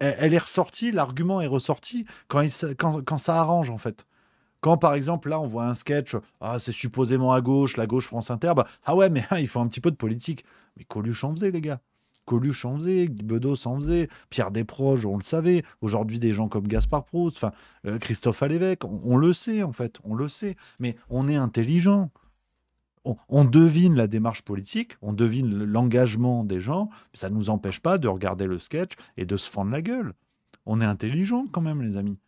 elle est ressortie, l'argument est ressorti quand ça arrange, en fait. Quand, par exemple, là, on voit un sketch, c'est supposément à gauche, la gauche France Inter, ah ouais, mais il faut un petit peu de politique. Mais Coluche en faisait, les gars. Coluche en faisait, Guy Bedos en faisait, Pierre Desproges, on le savait. Aujourd'hui, des gens comme Gaspard Proust, Christophe Alévêque, on le sait, en fait, on le sait. Mais on est intelligent. On devine la démarche politique, on devine l'engagement des gens, mais ça ne nous empêche pas de regarder le sketch et de se fendre la gueule. On est intelligent quand même, les amis.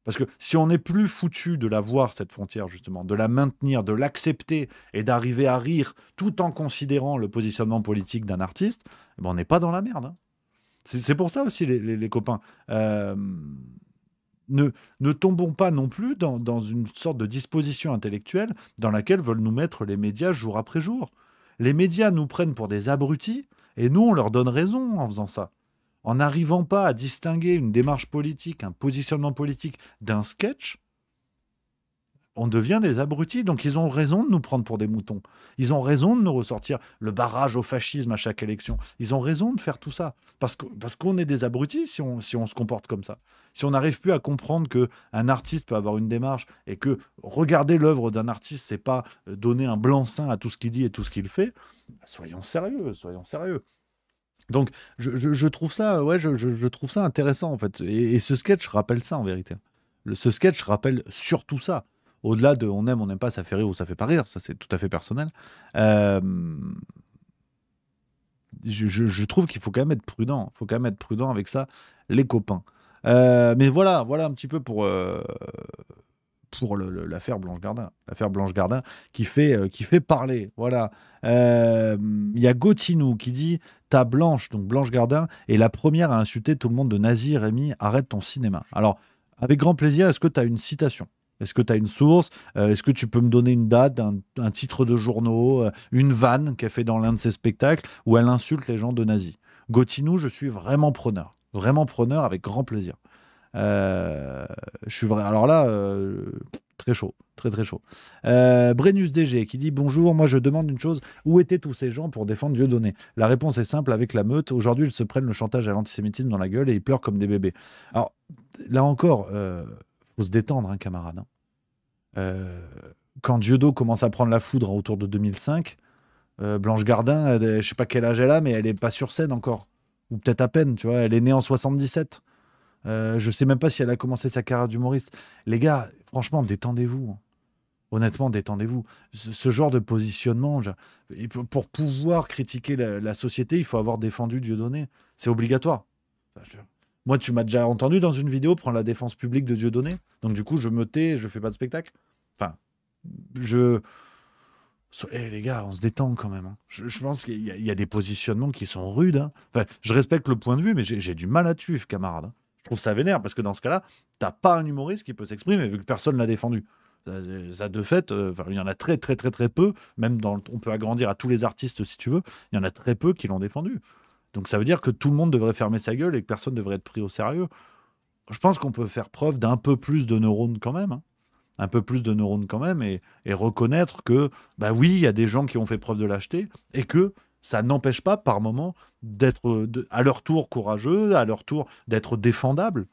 Parce que si on n'est plus foutu de la voir, cette frontière, justement, de la maintenir, de l'accepter et d'arriver à rire tout en considérant le positionnement politique d'un artiste, on n'est pas dans la merde. Hein. C'est pour ça aussi, les copains. Ne tombons pas non plus dans une sorte de disposition intellectuelle dans laquelle veulent nous mettre les médias jour après jour. Les médias nous prennent pour des abrutis et nous, on leur donne raison en faisant ça. En n'arrivant pas à distinguer une démarche politique, un positionnement politique d'un sketch, on devient des abrutis. Donc ils ont raison de nous prendre pour des moutons. Ils ont raison de nous ressortir le barrage au fascisme à chaque élection. Ils ont raison de faire tout ça. Parce qu'on est des abrutis si on se comporte comme ça. Si on n'arrive plus à comprendre qu'un artiste peut avoir une démarche et que regarder l'œuvre d'un artiste, c'est pas donner un blanc-seing à tout ce qu'il dit et tout ce qu'il fait, soyons sérieux, soyons sérieux. Donc je trouve ça, je trouve ça intéressant en fait. Et ce sketch rappelle ça en vérité. Ce sketch rappelle surtout ça. Au-delà de on aime, on n'aime pas, ça fait rire ou ça fait pas rire, ça c'est tout à fait personnel. Je trouve qu'il faut quand même être prudent. Il faut quand même être prudent avec ça, les copains. Mais voilà un petit peu pour l'affaire Blanche Gardin. L'affaire Blanche Gardin qui fait parler. Voilà. Il y a Gautinou qui dit « Ta Blanche, donc Blanche Gardin, est la première à insulter tout le monde de nazi. Rémi, arrête ton cinéma. » Alors, avec grand plaisir, est-ce que tu as une citation ? Est-ce que tu as une source ? Est-ce que tu peux me donner une date, un titre de journaux, une vanne qu'elle fait dans l'un de ses spectacles où elle insulte les gens de nazis ? Gautinou, je suis vraiment preneur avec grand plaisir. Je suis vrai. Alors là, très chaud, très chaud. Brennus DG qui dit « Bonjour, moi je demande une chose, où étaient tous ces gens pour défendre Dieudonné ? La réponse est simple, avec la meute, aujourd'hui ils se prennent le chantage à l'antisémitisme dans la gueule et ils pleurent comme des bébés. » Alors, là encore... faut se détendre, hein, camarade. Quand Dieudo commence à prendre la foudre autour de 2005, Blanche Gardin, je sais pas quel âge elle a, mais elle est pas sur scène encore. Ou peut-être à peine, tu vois. Elle est née en 77. Je sais même pas si elle a commencé sa carrière d'humoriste. Les gars, franchement, détendez-vous. Hein. Honnêtement, détendez-vous. Ce genre de positionnement, pour pouvoir critiquer la société, il faut avoir défendu Dieudonné. C'est obligatoire. Moi, tu m'as déjà entendu dans une vidéo prendre la défense publique de Dieudonné. Donc, du coup, je me tais, je fais pas de spectacle. Enfin, les gars, on se détend quand même. Hein. Je pense qu'il y a des positionnements qui sont rudes. Hein. Enfin, je respecte le point de vue, mais j'ai du mal à te suivre, camarade. Hein. Je trouve ça vénère, parce que dans ce cas-là, t'as pas un humoriste qui peut s'exprimer, vu que personne l'a défendu. Ça, de fait, il y en a très peu, même on peut agrandir à tous les artistes si tu veux, il y en a très peu qui l'ont défendu. Donc ça veut dire que tout le monde devrait fermer sa gueule et que personne devrait être pris au sérieux. Je pense qu'on peut faire preuve d'un peu plus de neurones quand même. Hein. Un peu plus de neurones quand même et reconnaître que, oui, il y a des gens qui ont fait preuve de lâcheté et que ça n'empêche pas par moment d'être à leur tour courageux, à leur tour d'être défendable.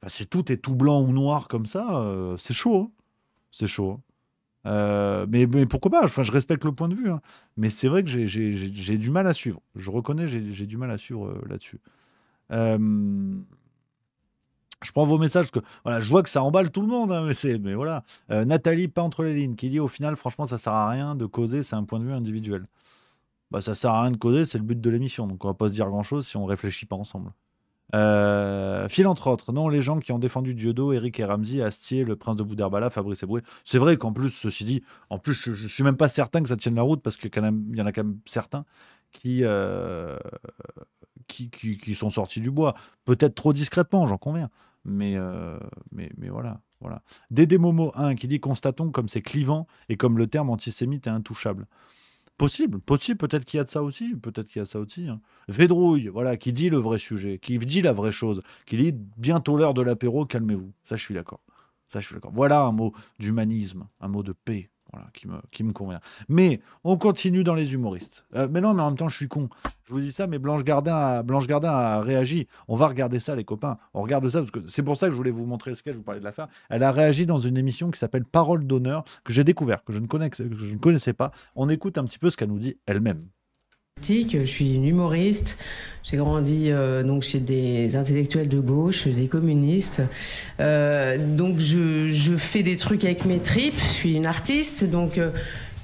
Si tout est tout blanc ou noir comme ça, c'est chaud. Hein. C'est chaud. Mais pourquoi pas ? Je respecte le point de vue, hein. Mais c'est vrai que j'ai du mal à suivre. Je reconnais, j'ai du mal à suivre là-dessus. Je prends vos messages parce que voilà, je vois que ça emballe tout le monde, hein, mais voilà. Nathalie, pas entre les lignes, qui dit au final, franchement, ça sert à rien de causer, c'est un point de vue individuel. Ça sert à rien de causer, c'est le but de l'émission, donc on va pas se dire grand-chose si on réfléchit pas ensemble. Phil entre autres, non, les gens qui ont défendu Dieudo, Eric et Ramsey, Astier, le prince de Boudherbala, Fabrice Eboué, c'est vrai qu'en plus, ceci dit, je suis même pas certain que ça tienne la route parce qu'il y en a quand même certains qui sont sortis du bois, peut-être trop discrètement, j'en conviens, mais voilà. Dédé Momo 1 qui dit constatons comme c'est clivant et comme le terme antisémite est intouchable. Possible, peut-être qu'il y a de ça aussi, hein. Védrouille, voilà, qui dit le vrai sujet, qui dit la vraie chose, qui dit bientôt l'heure de l'apéro, calmez-vous. Ça, je suis d'accord. Voilà un mot d'humanisme, un mot de paix. Voilà, qui me convient. Mais on continue dans les humoristes. Mais non, mais en même temps, je suis con. Je vous dis ça, mais Blanche Gardin a réagi. On va regarder ça, les copains. On regarde ça, parce que c'est pour ça que je voulais vous montrer le sketch, je vous parlais de l'affaire. Elle a réagi dans une émission qui s'appelle Parole d'honneur, que j'ai découvert, que je ne connaissais pas. On écoute un petit peu ce qu'elle nous dit elle-même. Je suis une humoriste. J'ai grandi donc chez des intellectuels de gauche, des communistes. Donc je fais des trucs avec mes tripes. Je suis une artiste, donc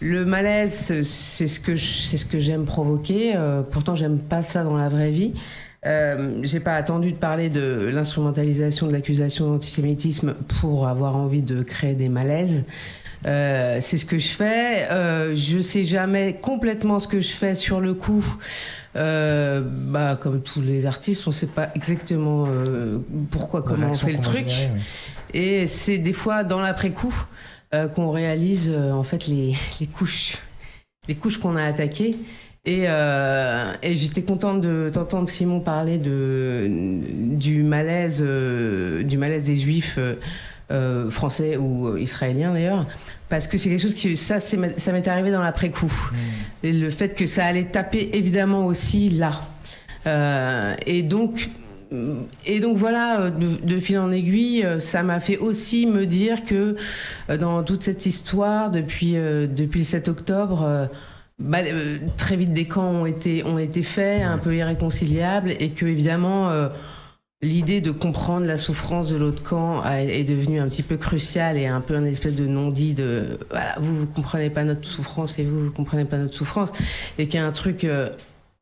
le malaise, c'est ce que j'aime provoquer. Pourtant, j'aime pas ça dans la vraie vie. J'ai pas attendu de parler de l'instrumentalisation de l'accusation d'antisémitisme pour avoir envie de créer des malaises. C'est ce que je fais. Je sais jamais complètement ce que je fais sur le coup. Comme tous les artistes, on sait pas exactement pourquoi, comment on fait le truc. Et c'est des fois dans l'après-coup qu'on réalise en fait les couches qu'on a attaquées. Et j'étais contente de t'entendre, Simon, parler du malaise des Juifs. Français ou israélien d'ailleurs, parce que c'est quelque chose qui ça m'est arrivé dans l'après-coup. Et le fait que ça allait taper évidemment aussi là. Et donc voilà, de fil en aiguille, ça m'a fait aussi me dire que dans toute cette histoire, depuis le 7 octobre, très vite des camps ont été faits, un peu irréconciliables, et que évidemment l'idée de comprendre la souffrance de l'autre camp est devenue un petit peu cruciale et un peu un espèce de non-dit de voilà, vous comprenez pas notre souffrance et vous comprenez pas notre souffrance, et qu'il y a un truc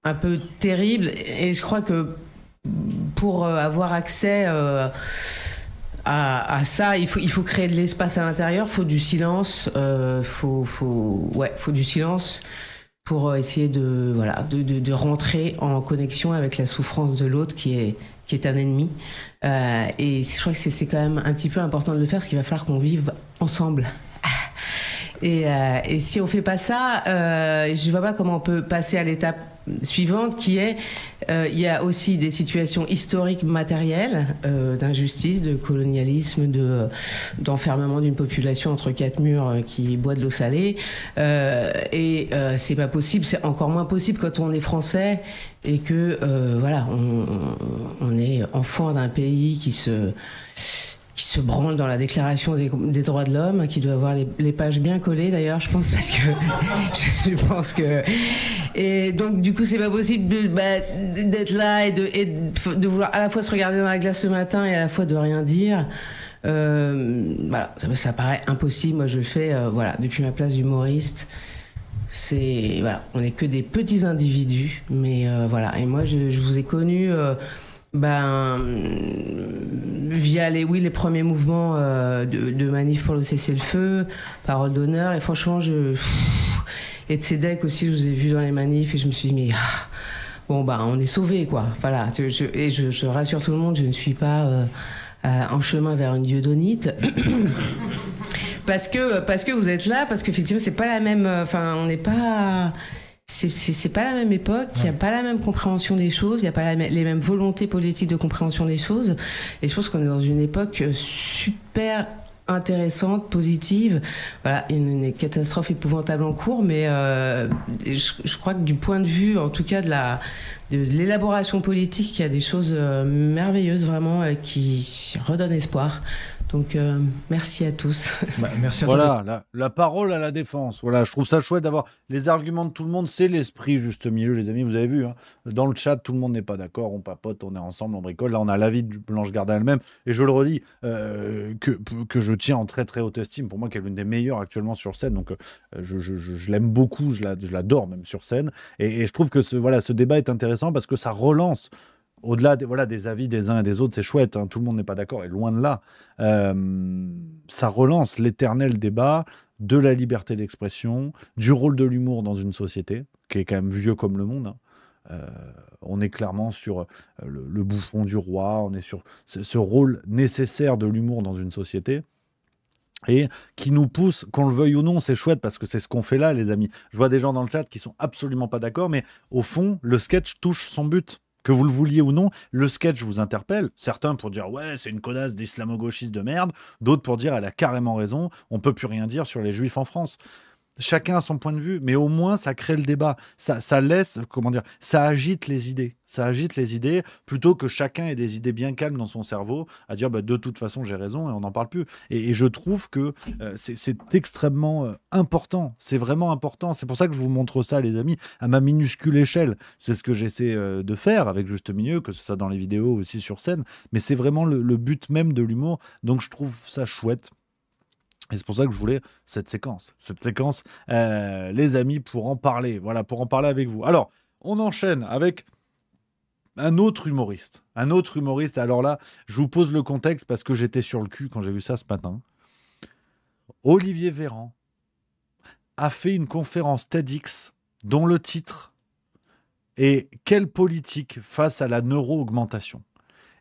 un peu terrible. Et je crois que pour avoir accès à ça, il faut créer de l'espace à l'intérieur, faut du silence, faut du silence pour essayer de rentrer en connexion avec la souffrance de l'autre qui est un ennemi. Et je crois que c'est quand même un petit peu important de le faire, parce qu'il va falloir qu'on vive ensemble. Et si on fait pas ça, je vois pas comment on peut passer à l'étape suivante, qui est il y a aussi des situations historiques matérielles d'injustice, de colonialisme, d'enfermement d'une population entre quatre murs qui boit de l'eau salée, et c'est pas possible, c'est encore moins possible quand on est français et que on est enfant d'un pays qui se branle dans la déclaration des droits de l'homme, qui doit avoir les pages bien collées d'ailleurs, je pense, parce que je pense que, et donc du coup c'est pas possible d'être là et de vouloir à la fois se regarder dans la glace le matin et à la fois de rien dire. Ça paraît impossible. Moi je le fais depuis ma place d'humoriste. On n'est que des petits individus, mais et moi je vous ai connu via les premiers mouvements de manif pour le cessez-le-feu, Parole d'honneur, et franchement et de Cédec aussi, je vous ai vu dans les manifs et je me suis dit mais on est sauvés quoi. Voilà, je rassure tout le monde, je ne suis pas en chemin vers une dieudonite. parce que vous êtes là, parce qu'effectivement c'est pas la même, on n'est pas, c'est pas la même époque, il n'y a pas la même compréhension des choses, il n'y a pas les mêmes volontés politiques de compréhension des choses, et je pense qu'on est dans une époque super intéressante, positive. Voilà, une catastrophe épouvantable en cours, mais je crois que du point de vue, en tout cas de l'élaboration politique, il y a des choses merveilleuses vraiment qui redonnent espoir. Donc merci à tous. Merci à toi. Voilà, la parole à la défense. Voilà, je trouve ça chouette d'avoir les arguments de tout le monde. C'est l'esprit juste milieu, les amis. Vous avez vu, hein, dans le chat, tout le monde n'est pas d'accord. On papote, on est ensemble, on bricole. Là, on a l'avis de Blanche Gardin elle-même. Et je le redis, que je tiens en très très haute estime. Pour moi, qu'elle est l'une des meilleures actuellement sur scène. Donc je l'aime beaucoup, je l'adore même sur scène. Et je trouve que ce débat est intéressant parce que ça relance. Au-delà des avis des uns et des autres, c'est chouette, hein, tout le monde n'est pas d'accord, et loin de là. Ça relance l'éternel débat de la liberté d'expression, du rôle de l'humour dans une société, qui est quand même vieux comme le monde. Hein. On est clairement sur le bouffon du roi, on est sur ce rôle nécessaire de l'humour dans une société, et qui nous pousse, qu'on le veuille ou non, c'est chouette, parce que c'est ce qu'on fait là, les amis. Je vois des gens dans le chat qui sont absolument pas d'accord, mais au fond, le sketch touche son but. Que vous le vouliez ou non, le sketch vous interpelle. Certains pour dire ouais, c'est une connasse d'islamo-gauchiste de merde. D'autres pour dire elle a carrément raison, on peut plus rien dire sur les juifs en France. Chacun a son point de vue, mais au moins ça crée le débat. Ça laisse, comment dire, ça agite les idées. Ça agite les idées plutôt que chacun ait des idées bien calmes dans son cerveau à dire bah, de toute façon j'ai raison et on n'en parle plus. Et je trouve que c'est extrêmement important. C'est vraiment important. C'est pour ça que je vous montre ça, les amis, à ma minuscule échelle. C'est ce que j'essaie de faire avec Juste Milieu, que ce soit dans les vidéos aussi sur scène. Mais c'est vraiment le but même de l'humour. Donc je trouve ça chouette. Et c'est pour ça que je voulais cette séquence, les amis, pour en parler. Voilà, pour en parler avec vous. Alors, on enchaîne avec un autre humoriste. Alors là, je vous pose le contexte parce que j'étais sur le cul quand j'ai vu ça ce matin. Olivier Véran a fait une conférence TEDx dont le titre est « Quelle politique face à la neuro-augmentation ?»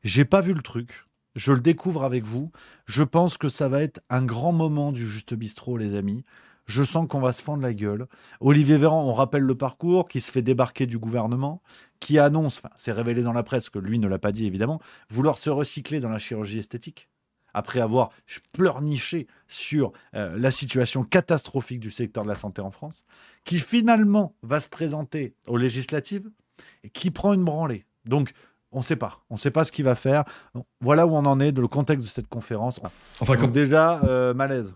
J'ai pas vu le truc. Je le découvre avec vous. Je pense que ça va être un grand moment du Juste Bistrot, les amis. Je sens qu'on va se fendre la gueule. Olivier Véran, on rappelle le parcours, qui se fait débarquer du gouvernement, qui annonce, enfin, c'est révélé dans la presse, que lui ne l'a pas dit évidemment, vouloir se recycler dans la chirurgie esthétique. Après avoir pleurniché sur la situation catastrophique du secteur de la santé en France, qui finalement va se présenter aux législatives et qui prend une branlée. Donc, on ne sait pas ce qu'il va faire. Voilà où on en est, dans le contexte de cette conférence. Enfin, donc déjà, malaise.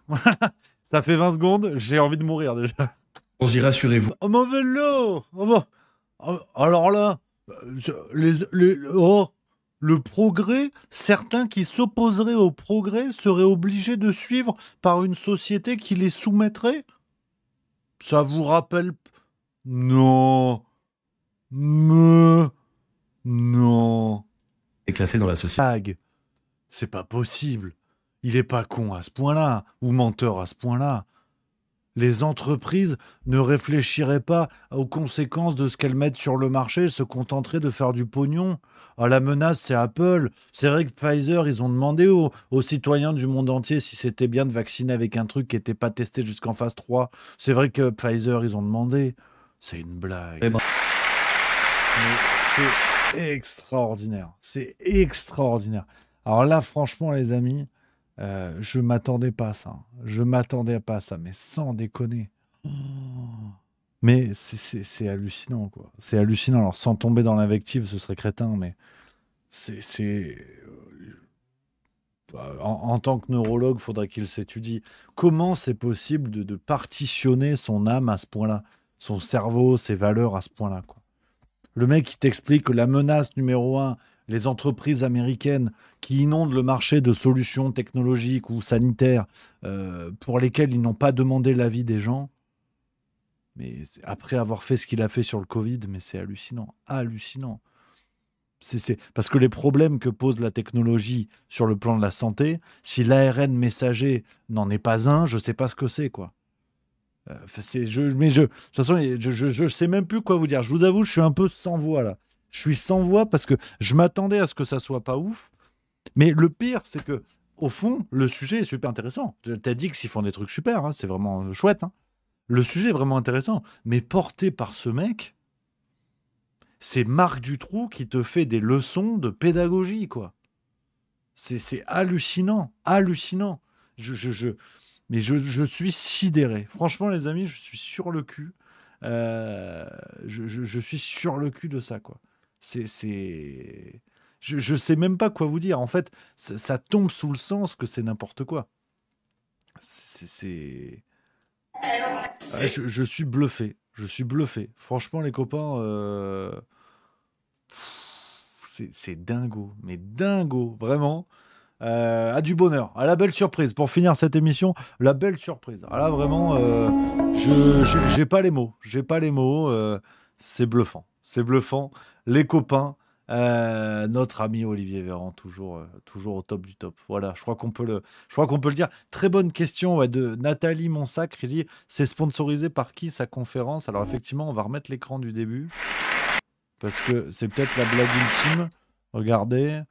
Ça fait 20 secondes, j'ai envie de mourir déjà. On se dit rassurez-vous. Oh mon vélo alors là, le progrès, certains qui s'opposeraient au progrès seraient obligés de suivre par une société qui les soumettrait. Ça vous rappelle... Non. Non. Est classé dans la société. C'est pas possible. Il est pas con à ce point-là, ou menteur à ce point-là. Les entreprises ne réfléchiraient pas aux conséquences de ce qu'elles mettent sur le marché, se contenteraient de faire du pognon. Ah, la menace, c'est Apple. C'est vrai que Pfizer, ils ont demandé aux citoyens du monde entier si c'était bien de vacciner avec un truc qui n'était pas testé jusqu'en phase 3. C'est vrai que Pfizer, ils ont demandé. C'est une blague. Mais c'est extraordinaire. C'est extraordinaire. Alors là, franchement, les amis, je m'attendais pas à ça. Mais sans déconner. Mais c'est hallucinant, quoi. C'est hallucinant. Alors, sans tomber dans l'invective, ce serait crétin, mais en tant que neurologue, il faudrait qu'il s'étudie. Comment c'est possible de partitionner son âme à ce point-là, son cerveau, ses valeurs à ce point-là, quoi. Le mec qui t'explique que la menace numéro 1, les entreprises américaines qui inondent le marché de solutions technologiques ou sanitaires pour lesquelles ils n'ont pas demandé l'avis des gens, mais après avoir fait ce qu'il a fait sur le Covid, mais c'est hallucinant. Parce que les problèmes que pose la technologie sur le plan de la santé, si l'ARN messager n'en est pas un, je ne sais pas ce que c'est, quoi. De toute façon, je sais même plus quoi vous dire. Je vous avoue, je suis un peu sans voix là. Je suis sans voix parce que je m'attendais à ce que ça soit pas ouf. Mais le pire, c'est que au fond, le sujet est super intéressant. T'as dit qu'ils font des trucs super, hein, c'est vraiment chouette. Hein. Le sujet est vraiment intéressant. Mais porté par ce mec, c'est Marc Dutroux qui te fait des leçons de pédagogie, quoi. C'est hallucinant. Mais je suis sidéré. Franchement, les amis, je suis sur le cul. Je suis sur le cul de ça, quoi. Je sais même pas quoi vous dire. En fait, ça tombe sous le sens que c'est n'importe quoi. Je suis bluffé. Franchement, les copains, c'est dingo. Mais dingo, vraiment. À du bonheur, à la belle surprise. Pour finir cette émission, la belle surprise. Alors là, vraiment, j'ai pas les mots. C'est bluffant. Les copains, notre ami Olivier Véran, toujours au top du top. Voilà, je crois qu'on peut le dire. Très bonne question de Nathalie Monsacre. Il dit, c'est sponsorisé par qui sa conférence? Alors effectivement, on va remettre l'écran du début. Parce que c'est peut-être la blague ultime. Regardez.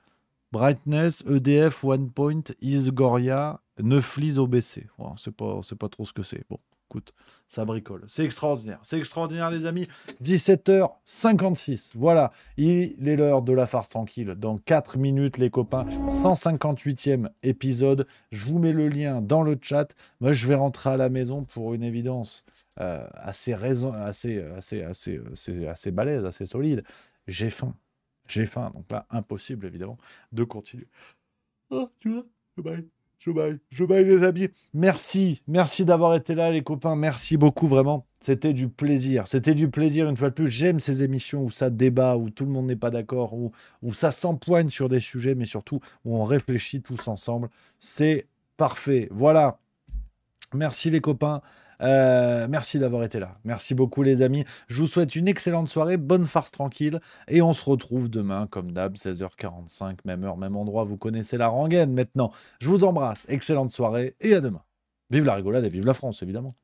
Brightness, EDF, OnePoint, Isgoria, Neuflis, OBC. Bon, on sait pas trop ce que c'est. Bon, Écoute, ça bricole. C'est extraordinaire les amis. 17h56, voilà, il est l'heure de la farce tranquille. Dans 4 minutes les copains, 158e épisode. Je vous mets le lien dans le chat. Moi je vais rentrer à la maison pour une évidence assez balèze, assez solide. J'ai faim, donc là impossible évidemment de continuer. Oh, tu vois, je baille les amis. Merci d'avoir été là les copains, merci beaucoup vraiment. C'était du plaisir une fois de plus. J'aime ces émissions où ça débat, où tout le monde n'est pas d'accord, où ça s'empoigne sur des sujets, mais surtout où on réfléchit tous ensemble. C'est parfait. Voilà. Merci les copains. Merci d'avoir été là. Merci beaucoup les amis. Je vous souhaite une excellente soirée, bonne farce tranquille. Et on se retrouve demain, comme d'hab, 16h45, même heure, même endroit. Vous connaissez la rengaine maintenant. Je vous embrasse. Excellente soirée et à demain. Vive la rigolade et vive la France, évidemment.